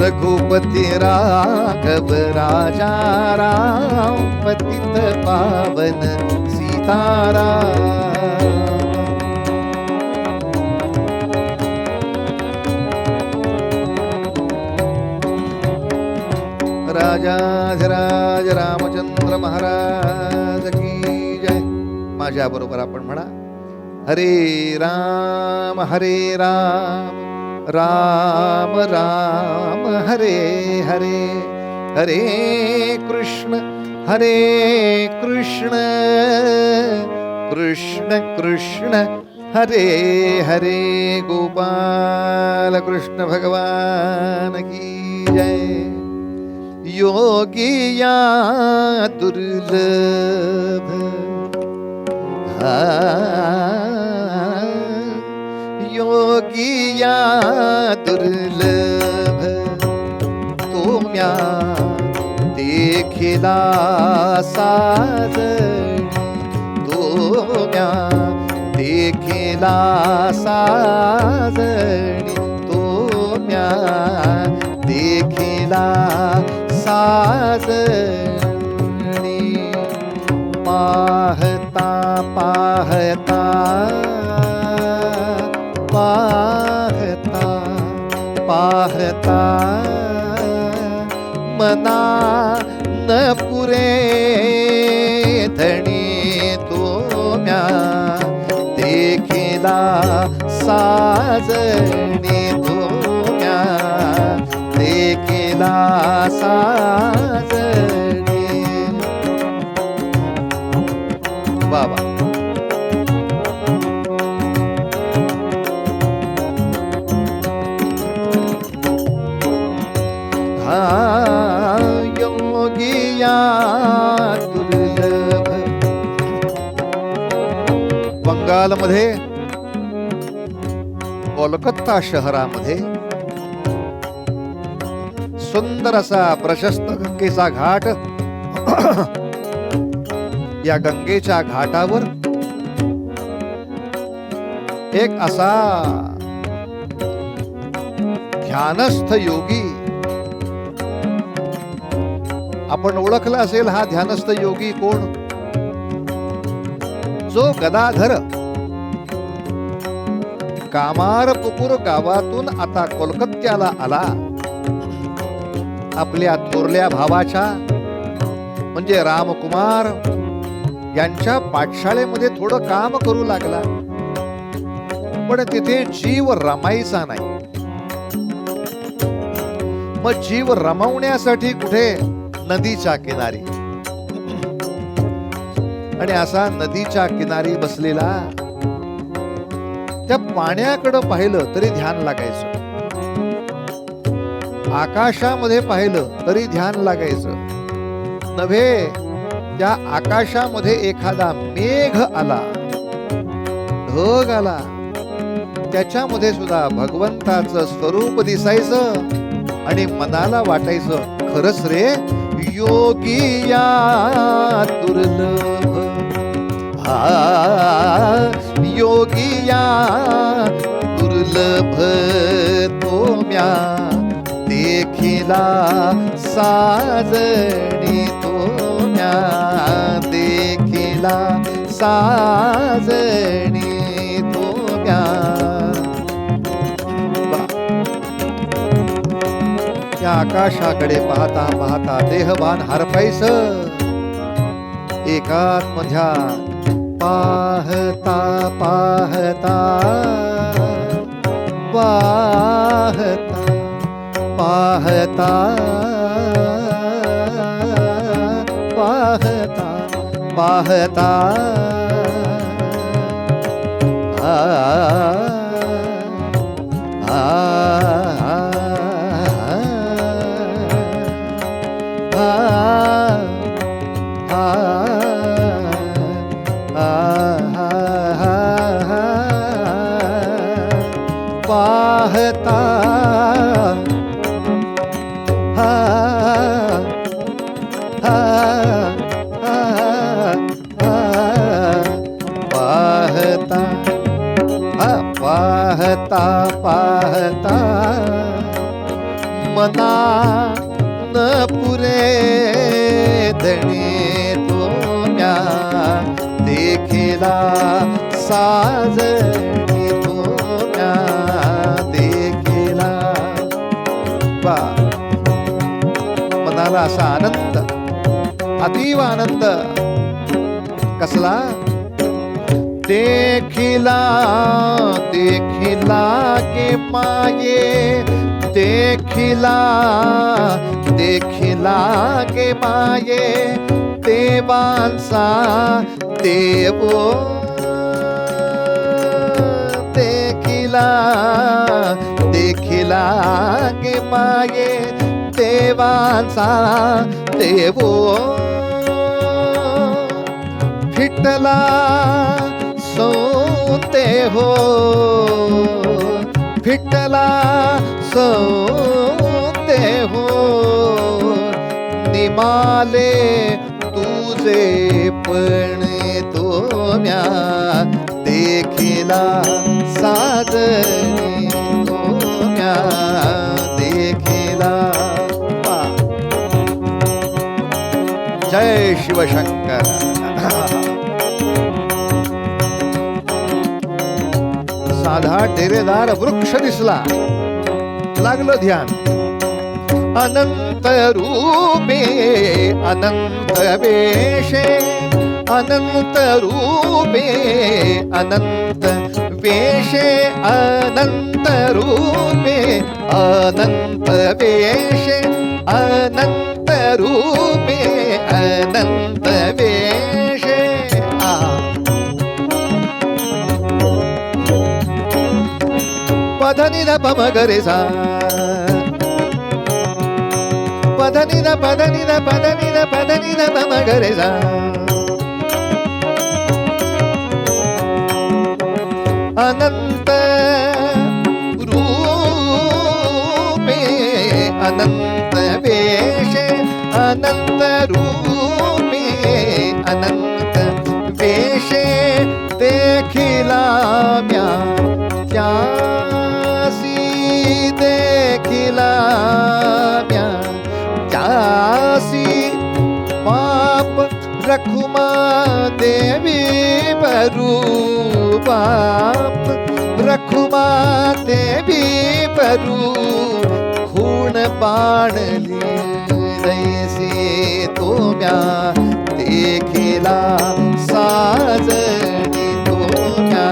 रघुपति राघव राजा राम पतित पावन सीताराम. राजाधिराज रामचंद्र महाराज की जय. माझ्या बरोबर आपण म्हणा, हरे राम राम राम हरे हरे, हरे कृष्ण कृष्ण कृष्ण हरे हरे. गोपाल कृष्ण भगवान की जय. योगिया दुर्लभ योगिया दुर्लभ तुम्या देखिला साजणी, तुम्या देखिला साजणी, तुम्या देखिला साजणी. पाहता पाहता पाहता पाहता मना न पुरे धणी, तुम्या देखिला साजणी, तुम्या देखिला साजणी. बाबा योगिया दुर्लभ. बंगालमध्ये कोलकाता शहरामध्ये सुंदर असा प्रशस्त गंगेचा घाट. या गंगेच्या घाटावर एक असा ध्यानस्थ योगी, आपण ओळखला असेल हा ध्यानस्थ योगी कोण, जो गदाधर कामारपुकुर गावातून आता कोलकात्याला आला. आपल्या थोरल्या भावाच्या म्हणजे रामकुमार यांच्या पाठशाळेमध्ये थोडं काम करू लागला, पण तिथे जीव रमायचा नाही. मग जीव रमवण्यासाठी कुठे, नदीच्या किनारी. आणि असा नदीच्या किनारी बसलेला, त्या पाण्याकडे पाहिलं तरी ध्यान लागायचं. आकाशामध्ये पाहिलं तरी ध्यान लागायचं नव्हे, त्या आकाशामध्ये एखादा मेघ आला, ढग आला, त्याच्यामध्ये सुद्धा भगवंताचं स्वरूप दिसायचं आणि मनाला वाटायचं खरंच रे योगिया दुर्लभ, योगिया दुर्लभ तो म्या देखिला साजणी, तो म्या देखिला साजणी, तो म्या. त्या आकाशाकडे पाहता पाहता देहभान हरपायचं. एकात्म ध्यान पाहता पाहता पाहता पाहता पाहता पाहता पाहता पाहता पाहता मना न पुरे धणे, तो म्या देखिला साजणी, तो म्या देखिला. मनाला असा आनंद, अतीव आनंद. कसला? देखिला देखिला के माये, देखिला देखिला के माये, देवांचा देवो देखिला देखिला के माये, देवांचा देवो फिटला सोते हो, फिटला सोते हो, निमाले तुझे पण तो म्या देखिला साजणी, तो म्या देखिला. जय शिवशंकर. साधा डेरेदार वृक्ष दिसला, लागलं ध्यान. अनंत रूपे अनंत वेशे, अनंत रूपे अनंत वेशे, अनंत रूपे अनंत वेशे, अनंत रूपे अनंत वेशे. पधनि द पम गरे सा, पधनि द पधनि द पधनि द पधनि द पम गरे सा. अनंत रूपे अनंत वेशे, अनंत रूपे अनंत वेशे, देखिला म्या त्यासी, देखिला म्या त्यासी. पाप रखुमा देवी बरू, पाप रखुमा देवी बरू, खून बाणली रैसे तो म्या देखिला साजणी, तो म्या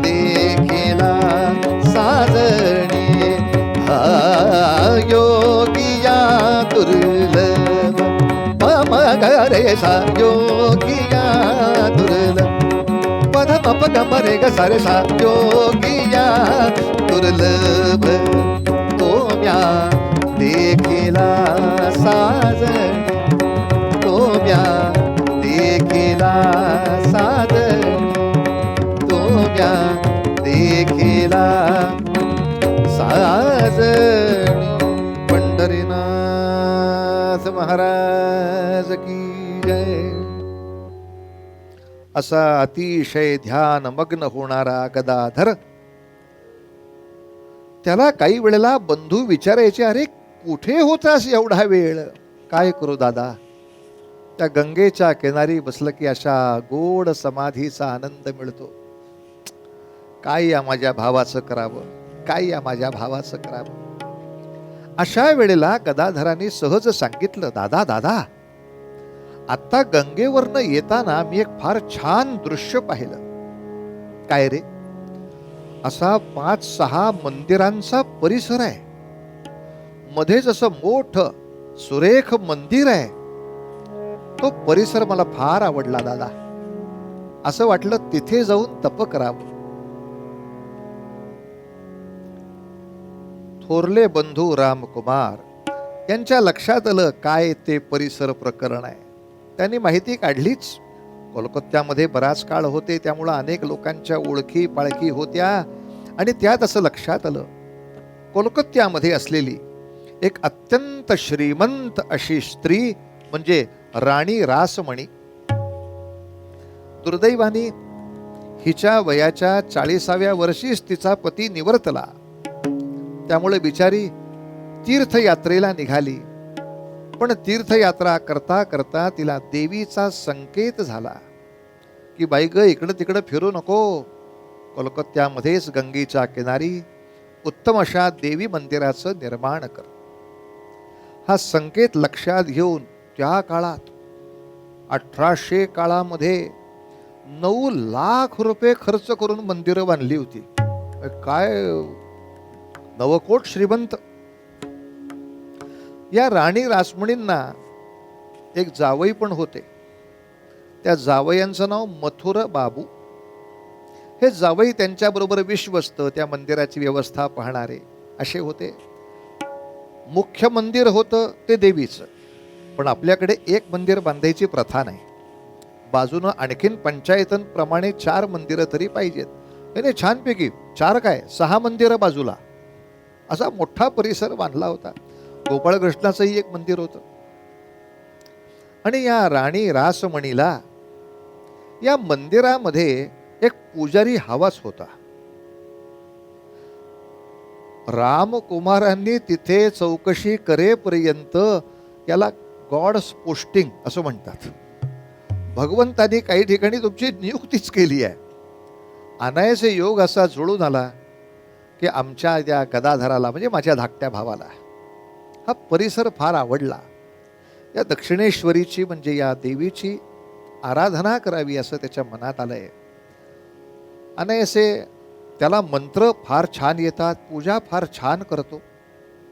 देखिला साजणी. योगिया दुर्लभ पम गरे सा, योगिया दुर्लभ पधम पगम रे ग सारे सा, योगिया दुर्लभ तो म्या नाथ महाराज की जय. असा अतिशय ध्यान मग्न होणारा गदाधर, त्याला काही वेळेला बंधू विचारायचे, अरे कुठे होतास एवढा वेळ? काय करू दादा, त्या गंगेच्या किनारी बसलं की अशा गोड समाधीचा आनंद मिळतो. काय या माझ्या भावाचं करावं, काय या माझ्या भावाचं करावं. अशा वेळेला गदाधरांनी सहज सांगितलं, दादा दादा, आता गंगेवरनं येताना मी एक फार छान दृश्य पाहिलं. काय रे? असा 5-6 मंदिरांचा परिसर आहे. मध्येच असं मोठं सुरेख मंदिर आहे. तो परिसर मला फार आवडला दादा. असं वाटलं तिथे जाऊन तप करावं. थोरले बंधू रामकुमार यांच्या लक्षात आलं काय ते परिसर प्रकरण आहे. त्यांनी माहिती काढलीच. कोलकात्यामध्ये बराच काळ होते, त्यामुळं अनेक लोकांच्या ओळखी पाळखी होत्या. आणि त्यात असं लक्षात आलं, कोलकात्यामध्ये असलेली एक अत्यंत श्रीमंत अशी स्त्री म्हणजे राणी रासमणी. दुर्दैवाने हिच्या वयाच्या 40व्या वर्षीच तिचा पती निवर्तला. त्यामुळे बिचारी तीर्थयात्रेला निघाली. पण तीर्थयात्रा करता करता तिला देवीचा संकेत झाला की बाई ग, इकडं तिकडं फिरू नको, कोलकात्यामध्येच गंगेच्या किनारी उत्तम अशा देवी मंदिराचं निर्माण कर. हा संकेत लक्षात घेऊन त्या काळात 1800 काळामध्ये 9 लाख रुपये खर्च करून मंदिरं बांधली होती. काय नवकोट श्रीमंत. या राणी रासमणींना एक जावई पण होते. त्या जावयांचं नाव मथुर बाबू. हे जावई त्यांच्याबरोबर विश्वस्त, त्या मंदिराची व्यवस्था पाहणारे असे होते. मुख्य मंदिर होतं ते देवीचं. पण आपल्याकडे एक मंदिर बांधायची प्रथा नाही. बाजूनं आणखीन पंचायतनप्रमाणे 4 मंदिरं तरी पाहिजेत. नाही, छानपैकी 4 काय 6 मंदिरं बाजूला असा मोठा परिसर बांधला होता. गोपाळकृष्णाचंही एक मंदिर होतं. आणि या राणी रासमणीला या मंदिरामध्ये एक पुजारी हवाच होता. रामकुमारांनी तिथे चौकशी करेपर्यंत याला गॉड्स पोस्टिंग असं म्हणतात. भगवंतानी काही ठिकाणी तुमची नियुक्तीच केली आहे. अनायासे योग असा जुळून आला की आमच्या त्या गदाधराला म्हणजे माझ्या धाकट्या भावाला हा परिसर फार आवडला. या दक्षिणेश्वरीची म्हणजे या देवीची आराधना करावी असं त्याच्या मनात आलंय. अनायासे त्याला मंत्र फार छान येतात, पूजा फार छान करतो,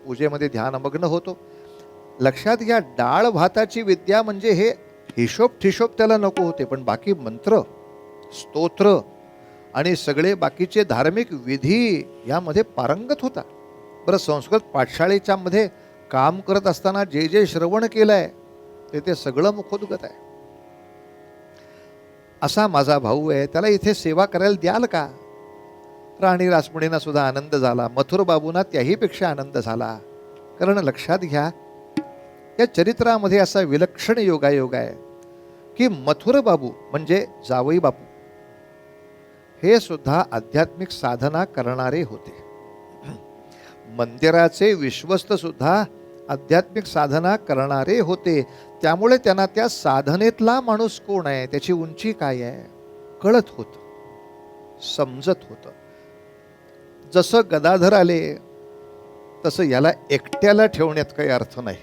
पूजेमध्ये ध्यानमग्न होतो. लक्षात घ्या, डाळ भाताची विद्या म्हणजे हे हिशोब ठिशोब त्याला नको होते, पण बाकी मंत्र, स्तोत्र आणि सगळे बाकीचे धार्मिक विधी यामध्ये पारंगत होता. बरं, संस्कृत पाठशाळेच्या मध्ये काम करत असताना जे जे श्रवण केलंय ते सगळं मुखोद्गत आहे. असा माझा भाऊ आहे, त्याला इथे सेवा करायला द्याल का? राणी रासमणींना सुद्धा आनंद झाला. मथुर बाबूंना त्याहीपेक्षा आनंद झाला. कारण लक्षात घ्या, या चरित्रामध्ये असा विलक्षण योगायोग आहे की मथुर बाबू म्हणजे जावई बापू हे सुद्धा आध्यात्मिक साधना करणारे होते. मंदिराचे विश्वस्त सुद्धा आध्यात्मिक साधना करणारे होते. त्यामुळे त्यांना त्या साधनेतला माणूस कोण आहे, त्याची उंची काय आहे कळत होतं, समजत होतं. जसं गदाधर आले तसं याला एकट्याला ठेवण्यात काही अर्थ नाही.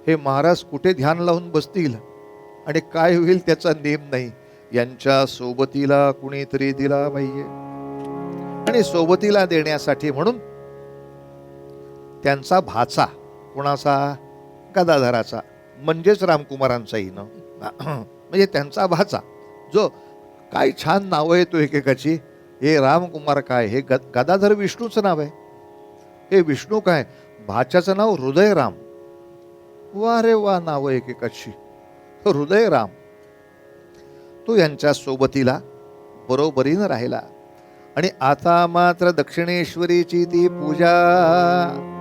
हे महाराज कुठे ध्यान लावून बसतील आणि काय होईल त्याचा नेम नाही. यांच्या सोबतीला कुणीतरी दिला पाहिजे. आणि सोबतीला देण्यासाठी म्हणून त्यांचा भाचा, कुणाचा? गदाधराचा, म्हणजेच रामकुमारांचाही ना, म्हणजे त्यांचा भाचा, जो काय छान नाव आहे तो एकेकाची. हे रामकुमार काय, हे गदाधर विष्णूचं नाव आहे. हे विष्णू काय, भाच्याचं नाव हृदयराम. वा रे वा, नाव एकेकाची. हृदयराम तो यांच्या सोबतीला बरोबरीनं राहिला. आणि आता मात्र दक्षिणेश्वरीची ती पूजा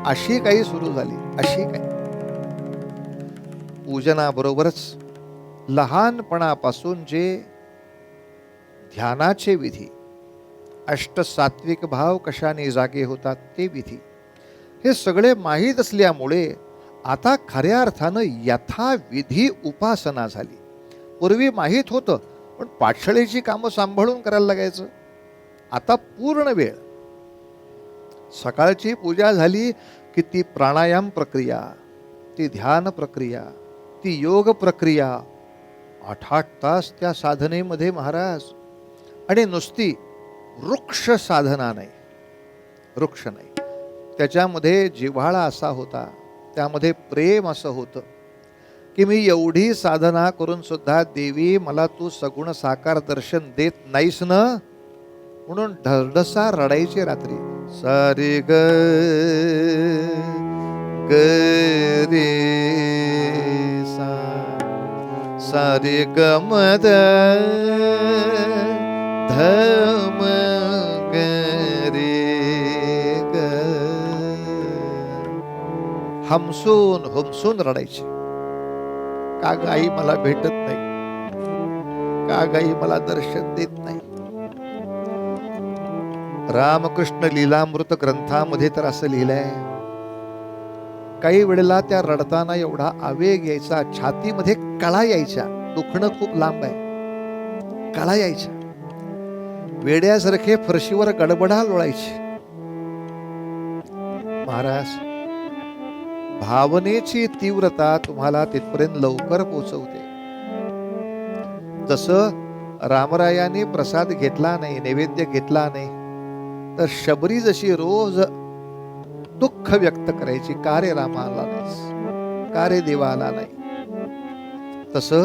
अशी काही सुरू झाली, अशी काही. पूजनाबरोबरच लहानपणापासून जे ध्यानाचे विधी, अष्टसात्विक भाव कशाने जागे होतात ते विधी, हे सगळे माहीत असल्यामुळे आता खऱ्या अर्थानं यथाविधी उपासना झाली. पूर्वी माहीत होतं पण पाठशाळेची कामं सांभाळून करायला लागायचं. आता पूर्ण वेळ सकाळची पूजा झाली की ती प्राणायाम प्रक्रिया, ती ध्यान प्रक्रिया, ती योग प्रक्रिया, 8-8 तास त्या साधनेमध्ये महाराज. आणि नुसती वृक्ष साधना नाही, वृक्ष नाही, त्याच्यामध्ये जिव्हाळा असा होता, त्यामध्ये प्रेम असं होतं की मी एवढी साधना करून सुद्धा देवी मला तू सगुण साकार दर्शन देत नाहीस ना, म्हणून ढरढसा रडायची रात्री. सारे ग ग रे सा, सारे ग मद धम ग रे ग. हमसून रडायची. का ग आई मला भेटत नाही, का ग आई मला दर्शन देत नाही. रामकृष्ण लीलामृत ग्रंथामध्ये तर असं लिहिलंय, काही वेळेला त्या रडताना एवढा आवेग यायचा, छातीमध्ये कळा यायच्या, दुखणं खूप लांब आहे, कळा यायच्या, वेड्यासारखे फरशीवर गडबडा लोळायची. महाराज, भावनेची तीव्रता तुम्हाला तिथपर्यंत लवकर पोचवते. जसं रामरायाने प्रसाद घेतला नाही, नैवेद्य घेतला नाही, तर शबरी जशी रोज दुःख व्यक्त करायची, का रे रामा आला नाहीस, का रे देवा आला नाही, तसं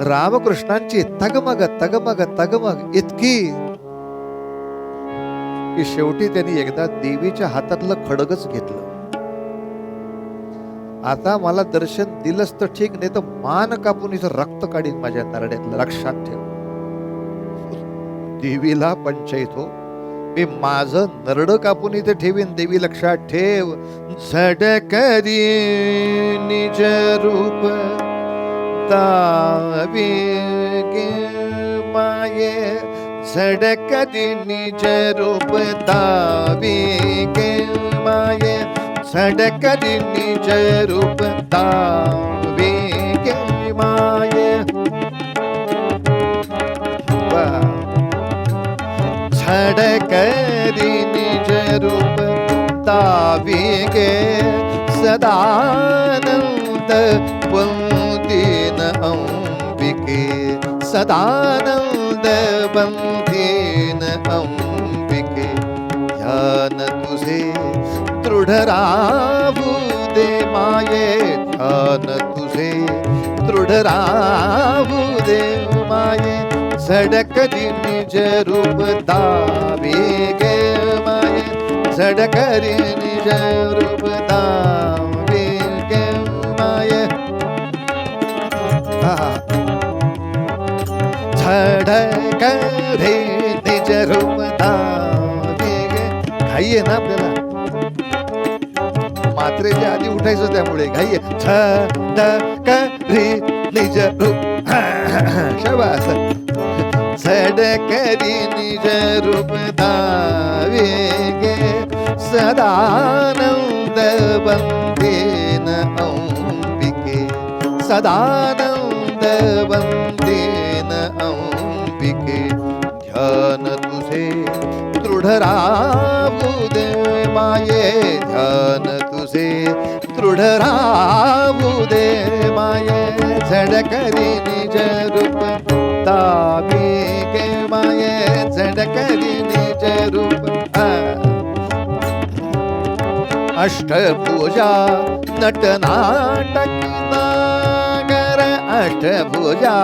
रामकृष्णांची तगमग तगमग तगमग इतकी की शेवटी त्यांनी एकदा देवीच्या हातातलं खडगच घेतलं. आता मला दर्शन दिलंच तर ठीक, नाही तर मान कापून इथं रक्त काढीन माझ्या नरड्यातलं, लक्षात ठेव. देवीला पंचायत हो, मी माझं नरड कापून इथे ठेवीन, देवी लक्षात ठेव. झडकरी निज रूप तावे गे माये, झडकरी निज रूप तावे गे माये, झडकरी निज रूप तावे गे माये. झडकरी निज रूप तावे गे, सदानंद वंदीन अंबिके, सदानंद वंदीन अंबिके. ध्यान तुझे दृढ राहू दे माये, ध्यान तुझे दृढ राहू दे माये, झडकरी निज रूप तावे गे माये, झडकरी निज रूप तावे गे माये. झडकरी निज रूप तावे गे. घाई आहे ना आपल्याला, मात्रेच्या आधी उठायचं, त्यामुळे घाई आहे. झडकरी निज रूप, शाबास. झडकरी निज रूप तावे गे, सदानंद वंदीन अंबिके, सदानंद वंदीन अंबिके. ध्यान तुझे दृढ राहू दे माये, ध्यान तुझे दृढ राहू दे माये, झडकरी निज रूप तावे गे माये, झडकरी निज रूप. अष्टभुजा नटनाटक नागर, अष्टभुजा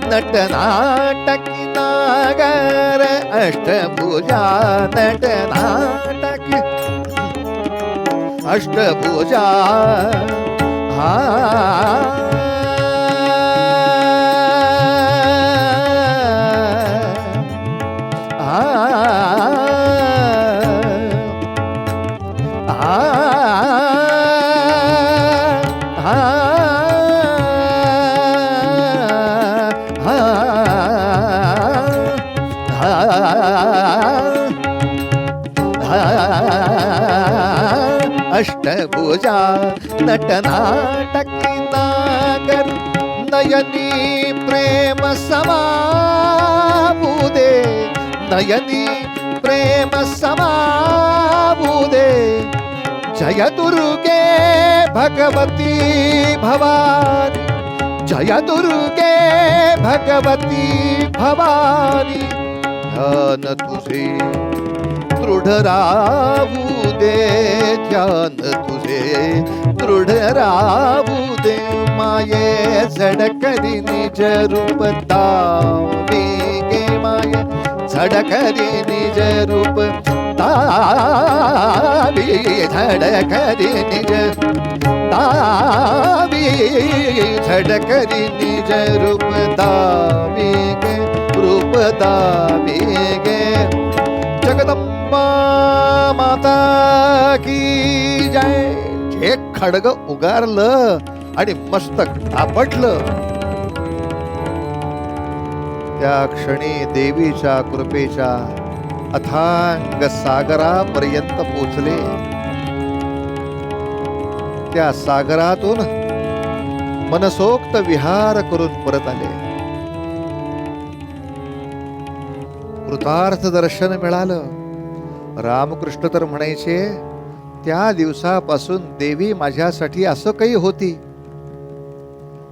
नटनाटक नागर, अष्टभुजा नटनाटक, अष्टभुजा. हा तुझ्या नटनाटकी नागर नयनी प्रेम समावू दे नयनी प्रेम समावू दे जय दुर्गे भगवती भवानी जय दुर्गे भगवती भवानी ध्यान तुझे दृढ राहू दे ध्यान तुझे दृढ राहू दे माये झडकरी निज रूप दावी गे माये झडकरी निज रूप दावी झडकरी निज दावी झडकरी निज रूप दावी गे रूप दावी गे जगदंबा माता की जय. हे खडग उगारलं आणि मस्तक आपटलं त्या क्षणी देवीच्या कृपेच्या अथांग सागरापर्यंत पोचले. त्या सागरातून मनसोक्त विहार करून परत आले. कृतार्थ दर्शन मिळालं. रामकृष्ण तर म्हणायचे त्या दिवसापासून देवी माझ्यासाठी असं काही होती.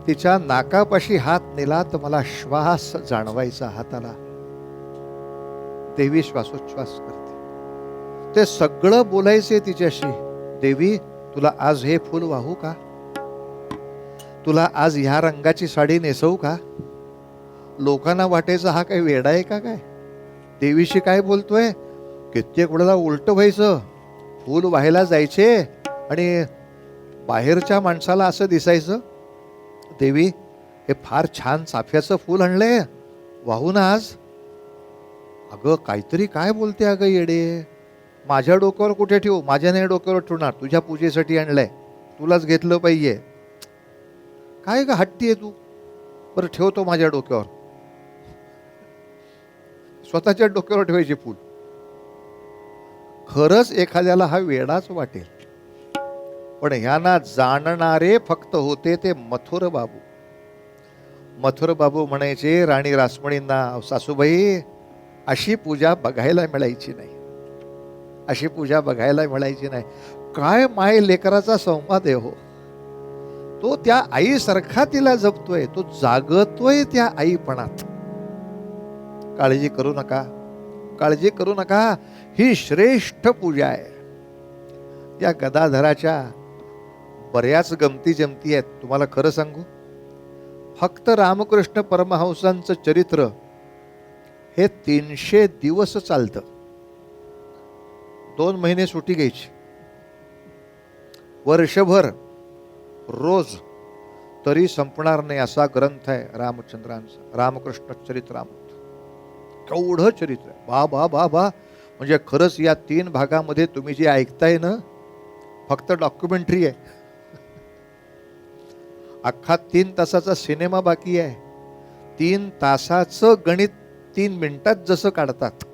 तिच्या नाकापाशी हात नेला तर मला श्वास जाणवायचा हाताला. देवी श्वासोच्छ्वास करते. ते सगळं बोलायचे तिच्याशी. देवी तुला आज हे फूल वाहू का? तुला आज ह्या रंगाची साडी नेसवू का? लोकांना वाटायचं हा काही वेडा आहे का काय? देवीशी काय बोलतोय? कित्येक वेळेला उलट व्हायचं. फूल व्हायला जायचे आणि बाहेरच्या माणसाला असं दिसायचं देवी हे फार छान चाफ्याचं फूल आणलंय वाहून आज. अगं काहीतरी काय बोलते अगं येडे. माझ्या डोक्यावर कुठे ठेवू? माझ्या नाही डोक्यावर ठेवणार. तुझ्या पूजेसाठी आणलंय. तुलाच घेतलं पाहिजे. काय का हट्टी आहे तू? बरं ठेवतो माझ्या डोक्यावर. स्वतःच्या डोक्यावर ठेवायचे फूल. खरंच एखाद्याला हा वेडाच वाटेल. पण ह्यांना जाणणारे फक्त होते ते मथुर बाबू. मथुर बाबू म्हणायचे राणी रासमणींना, सासूबाई अशी पूजा बघायला मिळायची नाही. अशी पूजा बघायला मिळायची नाही. काय माय लेकराचा संवाद आहे हो. तो त्या आईसारखा तिला जपतोय. तो जागतोय त्या आईपणात. काळजी करू नका. काळजी करू नका. ही श्रेष्ठ पूजा आहे. त्या गदाधराच्या बऱ्याच गमती जमती आहेत. तुम्हाला खरं सांगू, फक्त रामकृष्ण परमहंसांचं चरित्र हे 300 दिवस चालतं. 2 महिने सुट्टी घ्यायची. वर्षभर रोज तरी संपणार नाही असा ग्रंथ आहे रामचंद्रांचा, रामकृष्ण चरित्रामृत. केवढं चरित्र आहे. बा बा बा बा. म्हणजे खरंच या 3 भागामध्ये तुम्ही जे ऐकताय ना, फक्त डॉक्युमेंटरी आहे. अख्खा 3 तासाचा सिनेमा बाकी आहे. 3 तासाचं गणित 3 मिनिटात जसं काढतात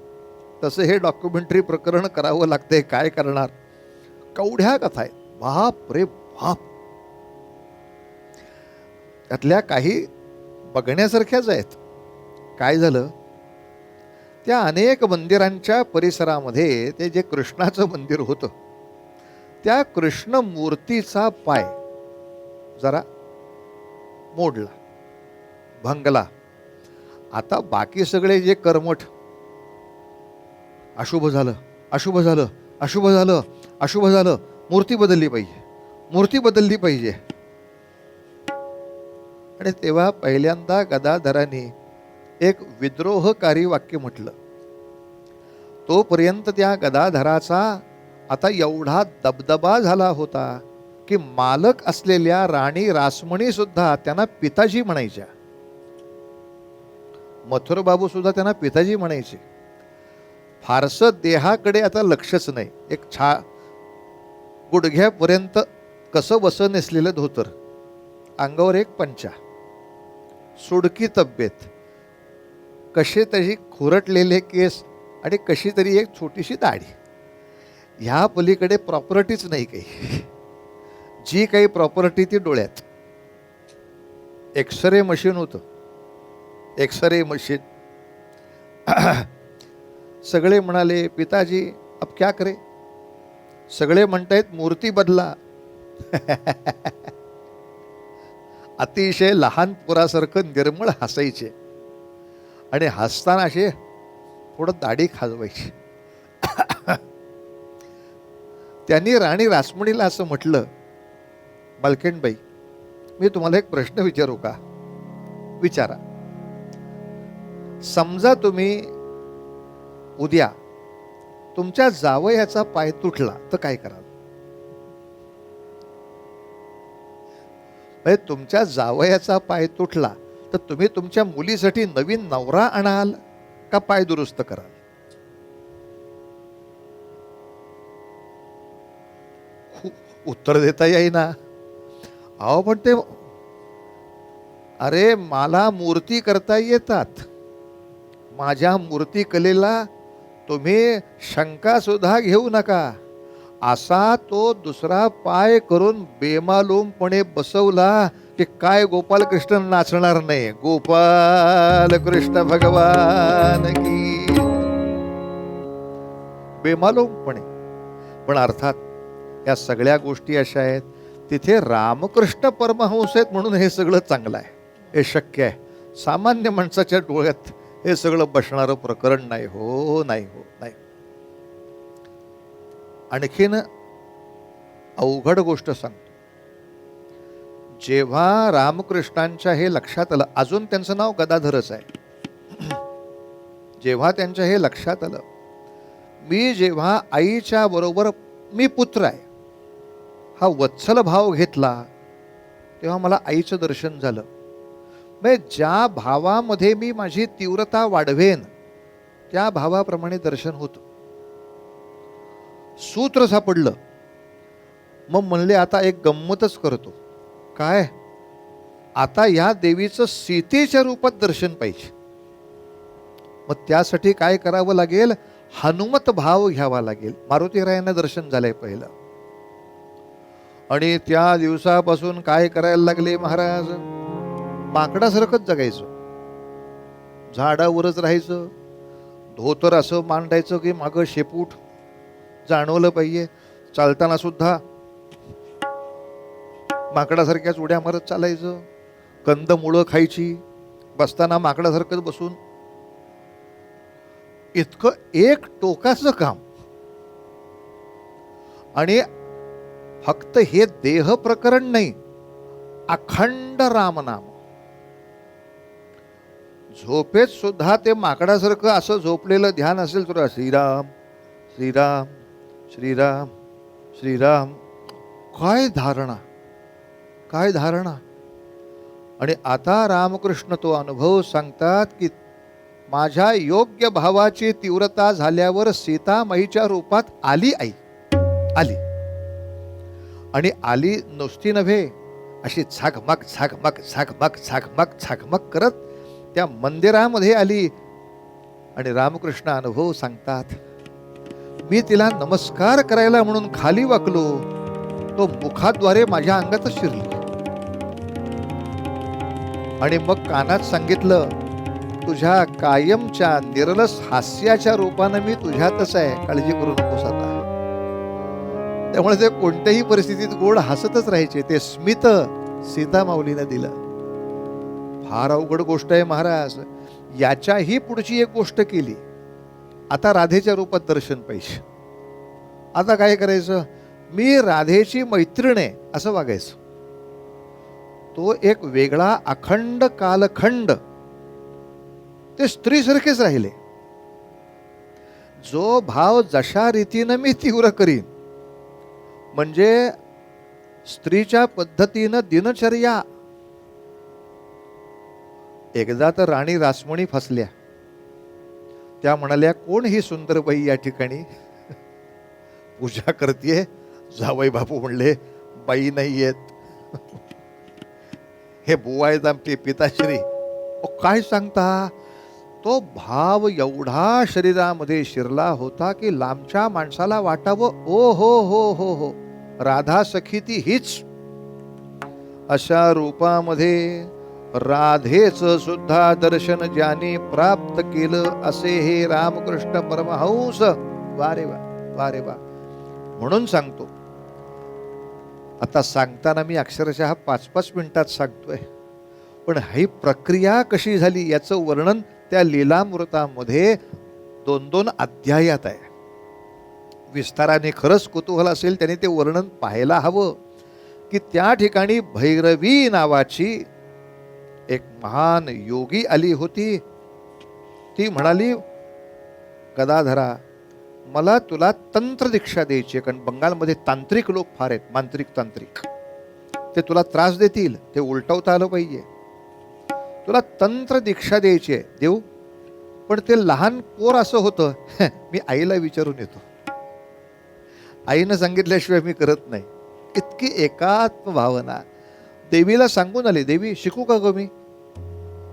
तसं हे डॉक्युमेंटरी प्रकरण करावं लागतंय. काय करणार. केवढ्या कथा आहेत. बाप रे बाप. त्यातल्या काही बघण्यासारख्याच आहेत. काय झालं, त्या अनेक मंदिरांच्या परिसरामध्ये ते जे कृष्णाचं मंदिर होतं, त्या कृष्ण मूर्तीचा पाय जरा मोडला, भंगला. आता बाकी सगळे जे कर्मठ, अशुभ झालं, अशुभ झालं, अशुभ झालं, अशुभ झालं, मूर्ती बदलली पाहिजे, मूर्ती बदलली पाहिजे. आणि तेव्हा पहिल्यांदा गदाधरांनी एक विद्रोहकारी वाक्य म्हटलं. तोपर्यंत त्या गदाधराचा आता एवढा दबदबा झाला होता की मालक असलेल्या राणी रासमणी सुद्धा त्यांना पिताजी म्हणायच्या. मथुर बाबू सुद्धा त्यांना पिताजी म्हणायचे. फारसं देहाकडे आता लक्षच नाही. एक गुडघ्यापर्यंत कसं बसं नेसलेलं धोतर, अंगावर एक पंचा, सुडकी तब्येत, कसे तरी खुरटलेले केस आणि कशी तरी एक छोटीशी दाढी. ह्या पलीकडे प्रॉपर्टीच नाही काही. जी काही प्रॉपर्टी ती डोळ्यात. एक्सरे मशीन होतं, एक्सरे मशीन. सगळे म्हणाले, पिताजी अब क्या करे. सगळे म्हणतायत मूर्ती बदला. अतिशय लहान पोरासारखं निर्मळ हसायचे आणि हसताना असे थोडं दाढी खाजवायची. त्यांनी राणी रासमणीला असं म्हटलं, मालकीणबाई, मी तुम्हाला एक प्रश्न विचारू का? विचारा. समजा तुम्ही उद्या तुमच्या जावयाचा पाय तुटला तर काय कराल? तुमच्या जावयाचा पाय तुटला तर तुम्ही तुमच्या मुलीसाठी नवीन नवरा आणाल का पाय दुरुस्त कराल? उत्तर देता येईना. अहो पण ते, अरे मला मूर्ती करता येतात, माझ्या मूर्ती कलेला तुम्ही शंका सुद्धा घेऊ नका. असा तो दुसरा पाय करून बेमालूमपणे बसवला की काय गोपाल कृष्ण नाचणार नाही. गोपाल कृष्ण भगवान की. बेमालूमपणे. पण अर्थात या सगळ्या गोष्टी अशा आहेत, तिथे रामकृष्ण परमहंस आहेत म्हणून हे सगळं चांगलं आहे, हे शक्य आहे. सामान्य माणसाच्या डोळ्यात हे सगळं बसणारं प्रकरण नाही. हो नाही, हो नाही. आणखीन अवघड गोष्ट सांगतो. जेव्हा रामकृष्णांच्या हे लक्षात आलं, अजून त्यांचं नाव गदाधरच आहे, जेव्हा त्यांच्या हे लक्षात आलं, मी जेव्हा आईच्या बरोबर, मी पुत्र आहे हा वत्सल भाव घेतला, तेव्हा मला आईचं दर्शन झालं. म्हणजे ज्या भावामध्ये मी माझी तीव्रता वाढवेन त्या भावाप्रमाणे दर्शन होतं. सूत्र सापडलं. मग म्हणले आता एक गंमतच करतो. काय? आता या देवीचं सीतेच्या रूपात दर्शन पाहिजे. मग त्यासाठी काय करावं लागेल? हनुमत भाव घ्यावा लागेल. मारुतीरायांना दर्शन झालंय पहिलं. आणि त्या दिवसापासून काय करायला लागले महाराज? माकडासारखंच जगायचं, झाडावरच राहायचं, धोतर असं मांडायचं की मागं शेपूट जाणवलं पाहिजे. चालताना सुद्धा माकडासारख्याच उड्या मारत चालायचं, कंदमुळं खायची, बसताना माकडासारखंच बसून. इतकं एक टोकाचं काम. आणि फक्त हे देह प्रकरण नाही, अखंड रामनाम. झोपेत सुद्धा ते माकडासारखं असं झोपलेलं ध्यान असेल तुला, श्रीराम श्रीराम श्रीराम श्रीराम. काय धारणा, काय धारणा. आणि आता रामकृष्ण तो अनुभव सांगतात की माझ्या योग्य भावाची तीव्रता झाल्यावर सीतामाईच्या रूपात आली आई, आली. आणि आली नुसती नव्हे, अशी झाकमक झाकमक झाकमक झाकमक झाकमक करत त्या मंदिरामध्ये आली. आणि रामकृष्ण अनुभव सांगतात, मी तिला नमस्कार करायला म्हणून खाली वाकलो, तो मुखाद्वारे माझ्या अंगातच शिरली. आणि मग कानात सांगितलं, तुझ्या कायमच्या निरलस हास्याच्या रूपानं मी तुझ्यातच आहे, काळजी करू नकोस आता. त्यामुळे ते कोणत्याही परिस्थितीत गोड हसतच राहायचे. ते स्मित सीता माऊलीनं दिलं. फार अवघड गोष्ट आहे महाराज. याच्याही पुढची एक गोष्ट केली. आता राधेच्या रूपात दर्शन पाहिजे. आता काय करायचं? मी राधेची मैत्रीण आहे असं वागायचं. तो एक वेगळा अखंड कालखंड ते स्त्रीसारखेच राहिले. जो भाव जशा रीतीनं मी तीव्र करीन, म्हणजे स्त्रीच्या पद्धतीनं दिनचर्या. एकदा तर राणी रासमणी फसल्या. त्या म्हणाल्या, कोण ही सुंदरबाई या ठिकाणी पूजा करते? जावई बापू म्हणले, बाई नाही येत, हे बुवा आहेत आमचे पिताश्री. काय सांगता? तो भाव एवढा शरीरामध्ये शिरला होता की लांबच्या माणसाला वाटावं, ओ हो हो हो हो, राधा सखी ती हीच अशा रूपामध्ये राधेच सुद्धा दर्शन ज्याने प्राप्त केलं असे हे रामकृष्ण परमहंस. वारे वा, वारे वा. म्हणून सांगतो, आता सांगताना मी अक्षरशः 5-5 मिनिटात सांगतोय, पण ही प्रक्रिया कशी झाली याचं वर्णन त्या लीलामृतामध्ये 2-2 अध्यायात आहे. विस्ताराने खरंच कुतूहल असेल त्याने ते वर्णन पाहायला हवं की त्या ठिकाणी भैरवी नावाची एक महान योगी आली होती. ती म्हणाली, गदाधरा, मला तुला तंत्र दीक्षा द्यायची, कारण बंगालमध्ये तांत्रिक लोक फार आहेत, मांत्रिक तांत्रिक. ते तुला त्रास देतील, ते उलटवता आलं पाहिजे. तुला तंत्र दीक्षा द्यायची आहे, देऊ, पण ते लहान पोर असं होतं. मी आईला विचारून येतो, आईनं सांगितल्याशिवाय मी करत नाही. इतकी एकात्म भावना. देवीला सांगून आली, देवी शिकू का ग मी?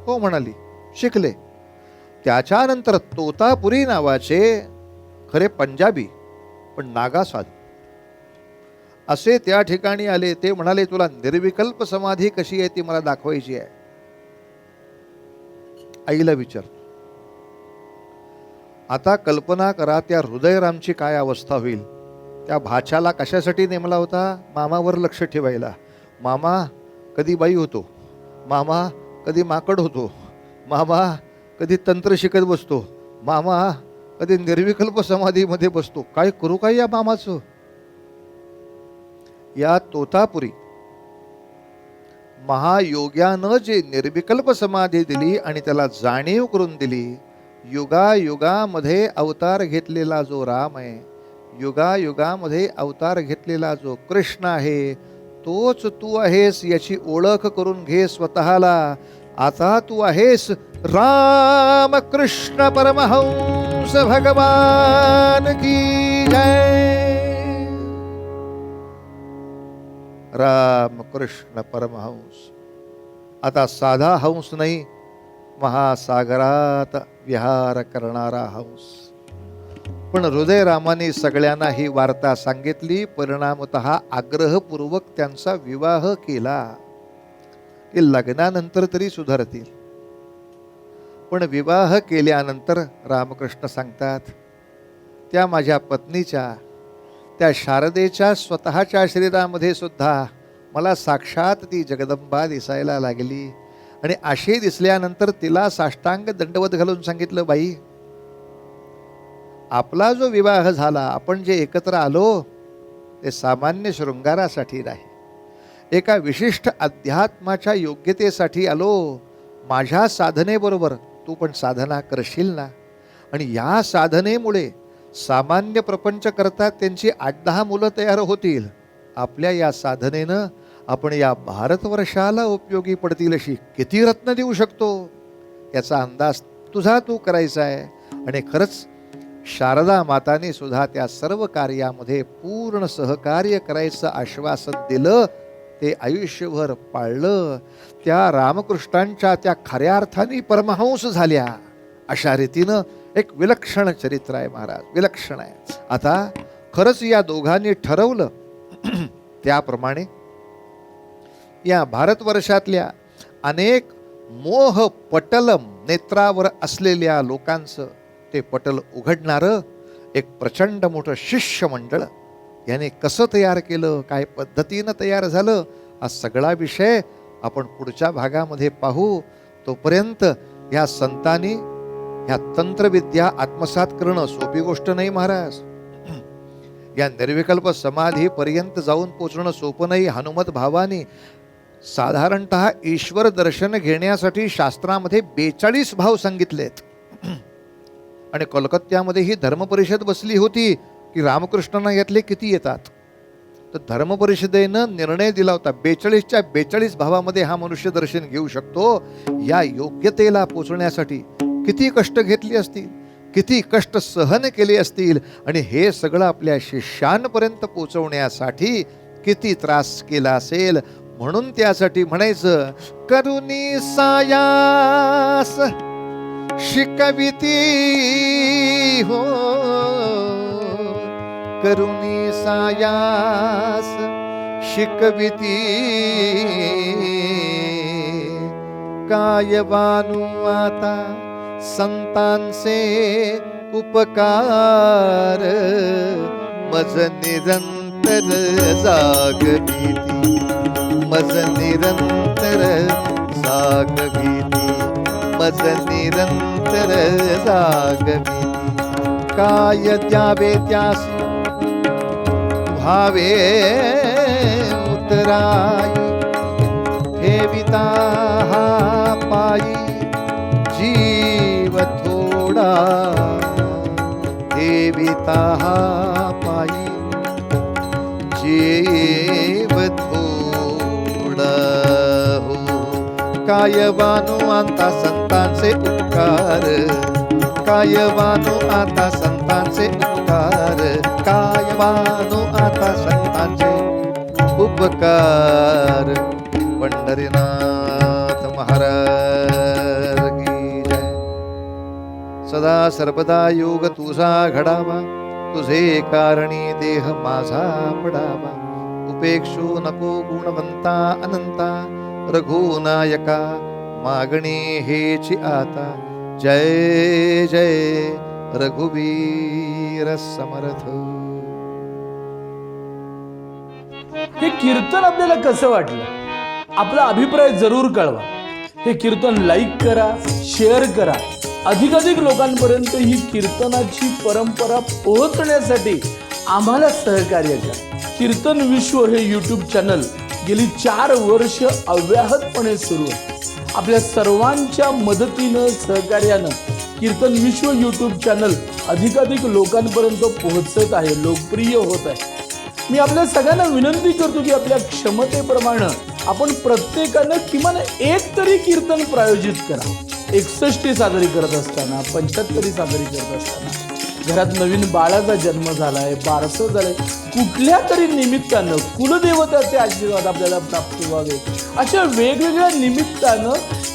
हो म्हणाली, शिकले. त्याच्यानंतर तोतापुरी नावाचे खरे पंजाबी पण नागा साधू असे त्या ठिकाणी आले. ते म्हणाले, तुला निर्विकल्प समाधी कशी आहे ती मला दाखवायची आहे. आईला विचारतो. आता कल्पना करा त्या हृदयरामची काय अवस्था होईल. त्या भाच्याला कशासाठी नेमला होता? मामावर लक्ष ठेवायला. मामा कधी बाई होतो, मामा कधी माकड होतो, मामा कधी तंत्र शिकत बसतो, मामा कधी निर्विकल्प समाधीमध्ये बसतो. काय करू काय या मामाचं? या तोतापुरी महायोग्यानं जे निर्विकल्प समाधी दिली आणि त्याला जाणीव करून दिली, युगायुगामध्ये अवतार घेतलेला जो राम आहे, युगायुगामध्ये अवतार घेतलेला जो कृष्ण आहे, तोच तू आहेस याची ओळख करून घे स्वतःला. आता तू आहेस राम कृष्ण परमहंस भगवान की जय. राम कृष्ण परमहंस. आता साधा हंस नाही, महासागरात विहार करणारा हंस. पण हृदयरामाने सगळ्यांना ही वार्ता सांगितली. परिणामतः आग्रहपूर्वक त्यांचा विवाह केला की लग्नानंतर तरी सुधारतील. पण विवाह केल्यानंतर रामकृष्ण सांगतात, त्या माझ्या पत्नीच्या, त्या शारदेच्या स्वतःच्या शरीरामध्ये सुद्धा मला साक्षात ती जगदंबा दिसायला लागली. आणि अशी दिसल्यानंतर तिला साष्टांग दंडवत घालून सांगितलं, बाई, आपला जो विवाह झाला, आपण जे एकत्र आलो ते सामान्य शृंगारासाठी नाही, एका विशिष्ट अध्यात्माच्या योग्यतेसाठी आलो. माझ्या साधनेबरोबर तू पण साधना करशील ना? आणि या साधनेमुळे सामान्य प्रपंच करतात त्यांची 8-10 मुलं तयार होतील. आपल्या या साधनेनं आपण या भारतवर्षाला उपयोगी पडतील अशी किती रत्न देऊ शकतो याचा अंदाज तुझा तू करायचा आहे. आणि खरंच शारदा माताने सुद्धा त्या सर्व कार्यामध्ये पूर्ण सहकार्य करायचं आश्वासन दिलं. ते आयुष्यभर पाळलं. त्या रामकृष्णांच्या त्या खऱ्या अर्थाने परमहंस झाल्या. अशा रीतीनं एक विलक्षण चरित्र आहे महाराज, विलक्षण आहे. आता खरंच या दोघांनी ठरवलं त्याप्रमाणे या भारतवर्षातल्या अनेक मोह पटलम नेत्रावर असलेल्या लोकांचं ते पटल उघडणारं एक प्रचंड मोठं शिष्य मंडळ याने कसं तयार केलं, काय पद्धतीनं तयार झालं, हा सगळा विषय आपण पुढच्या भागामध्ये पाहू. तोपर्यंत ह्या संतांनी ह्या तंत्रविद्या आत्मसात करणं सोपी गोष्ट नाही महाराज. या निर्विकल्प समाधीपर्यंत जाऊन पोचणं सोपं नाही. हनुमत भावानी साधारणतः ईश्वर दर्शन घेण्यासाठी शास्त्रामध्ये 42 भाव सांगितलेत. आणि कलकत्त्यामध्ये ही धर्मपरिषद बसली होती की रामकृष्णांना यातले किती येतात. तर धर्मपरिषदेनं निर्णय दिला होता 42च्या 42 भावामध्ये हा मनुष्य दर्शन घेऊ शकतो. या योग्यतेला पोचण्यासाठी किती कष्ट घेतली असतील, किती कष्ट सहन केले असतील, आणि हे सगळं आपल्या शिष्यांपर्यंत पोचवण्यासाठी किती त्रास केला असेल. म्हणून त्यासाठी म्हणायचं, करुणी सायास शिकविती हो, करुणी सायास शिकविती काय बानू आता संतांचे उपकार मज निरंतर जागविती मज निरंतर जागविती मज निरंतर जागविती काय द्यावे त्यास भावे उतराई ठेविता हा पायी जीव थोडा ठेविता हा पायी जीव थोडा हो काय बानो आता संतांचे उपकार काय बानो आता संतांचे उपकार काय बानो आता संतांचे उपकार पंढरीनाथ महाराज की जय सदा सर्वदा योग तुझा घडावा तुझे कारणी देह माझा पडावा उपेक्षू नको गुणवंता अनंता रघुनायका मागणी हेची आता जय जय रघुवीर समर्थ. हे कीर्तन आपल्याला कसं वाटलं आपला अभिप्राय जरूर कळवा. हे कीर्तन लाईक करा, शेअर करा. अधिकाधिक लोकांपर्यंत ही कीर्तनाची परंपरा पोहोचण्यासाठी आम्हाला सहकार्य करा. कीर्तन विश्व हे यूट्यूब चॅनल गेली 4 वर्ष अव्याहतपणे सुरू आहे. आपल्या सर्वांच्या मदतीनं सहकार्यानं कीर्तन विश्व यूट्यूब चॅनल अधिकाधिक लोकांपर्यंत पोहोचत आहे, लोकप्रिय होत आहे. मी आपल्या सगळ्यांना विनंती करतो की आपल्या क्षमतेप्रमाणे आपण प्रत्येकानं किमान एक तरी कीर्तन प्रायोजित करा. 61 साजरी करत असताना, 75 साजरी करत असताना, घरात नवीन बाळाचा जन्म झालाय, बारसं झालंय, कुठल्या तरी निमित्तानं कुलदेवताचे आशीर्वाद आपल्याला प्राप्त व्हावे अशा वेगवेगळ्या निमित्तानं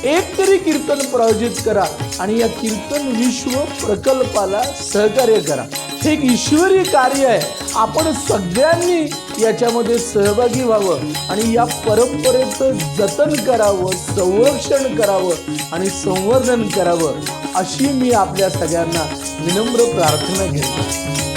एक तरी कीर्तन प्रायोजित करा आणि या कीर्तन विश्व प्रकल्पाला सहकार्य करा. हे एक ईश्वरी कार्य आहे. आपण सगळ्यांनी याच्यामध्ये सहभागी व्हावं आणि या परंपरेचं जतन करावं, संरक्षण करावं आणि संवर्धन करावं अशी मी आपल्या सगळ्यांना विनम्र प्रार्थना करतो.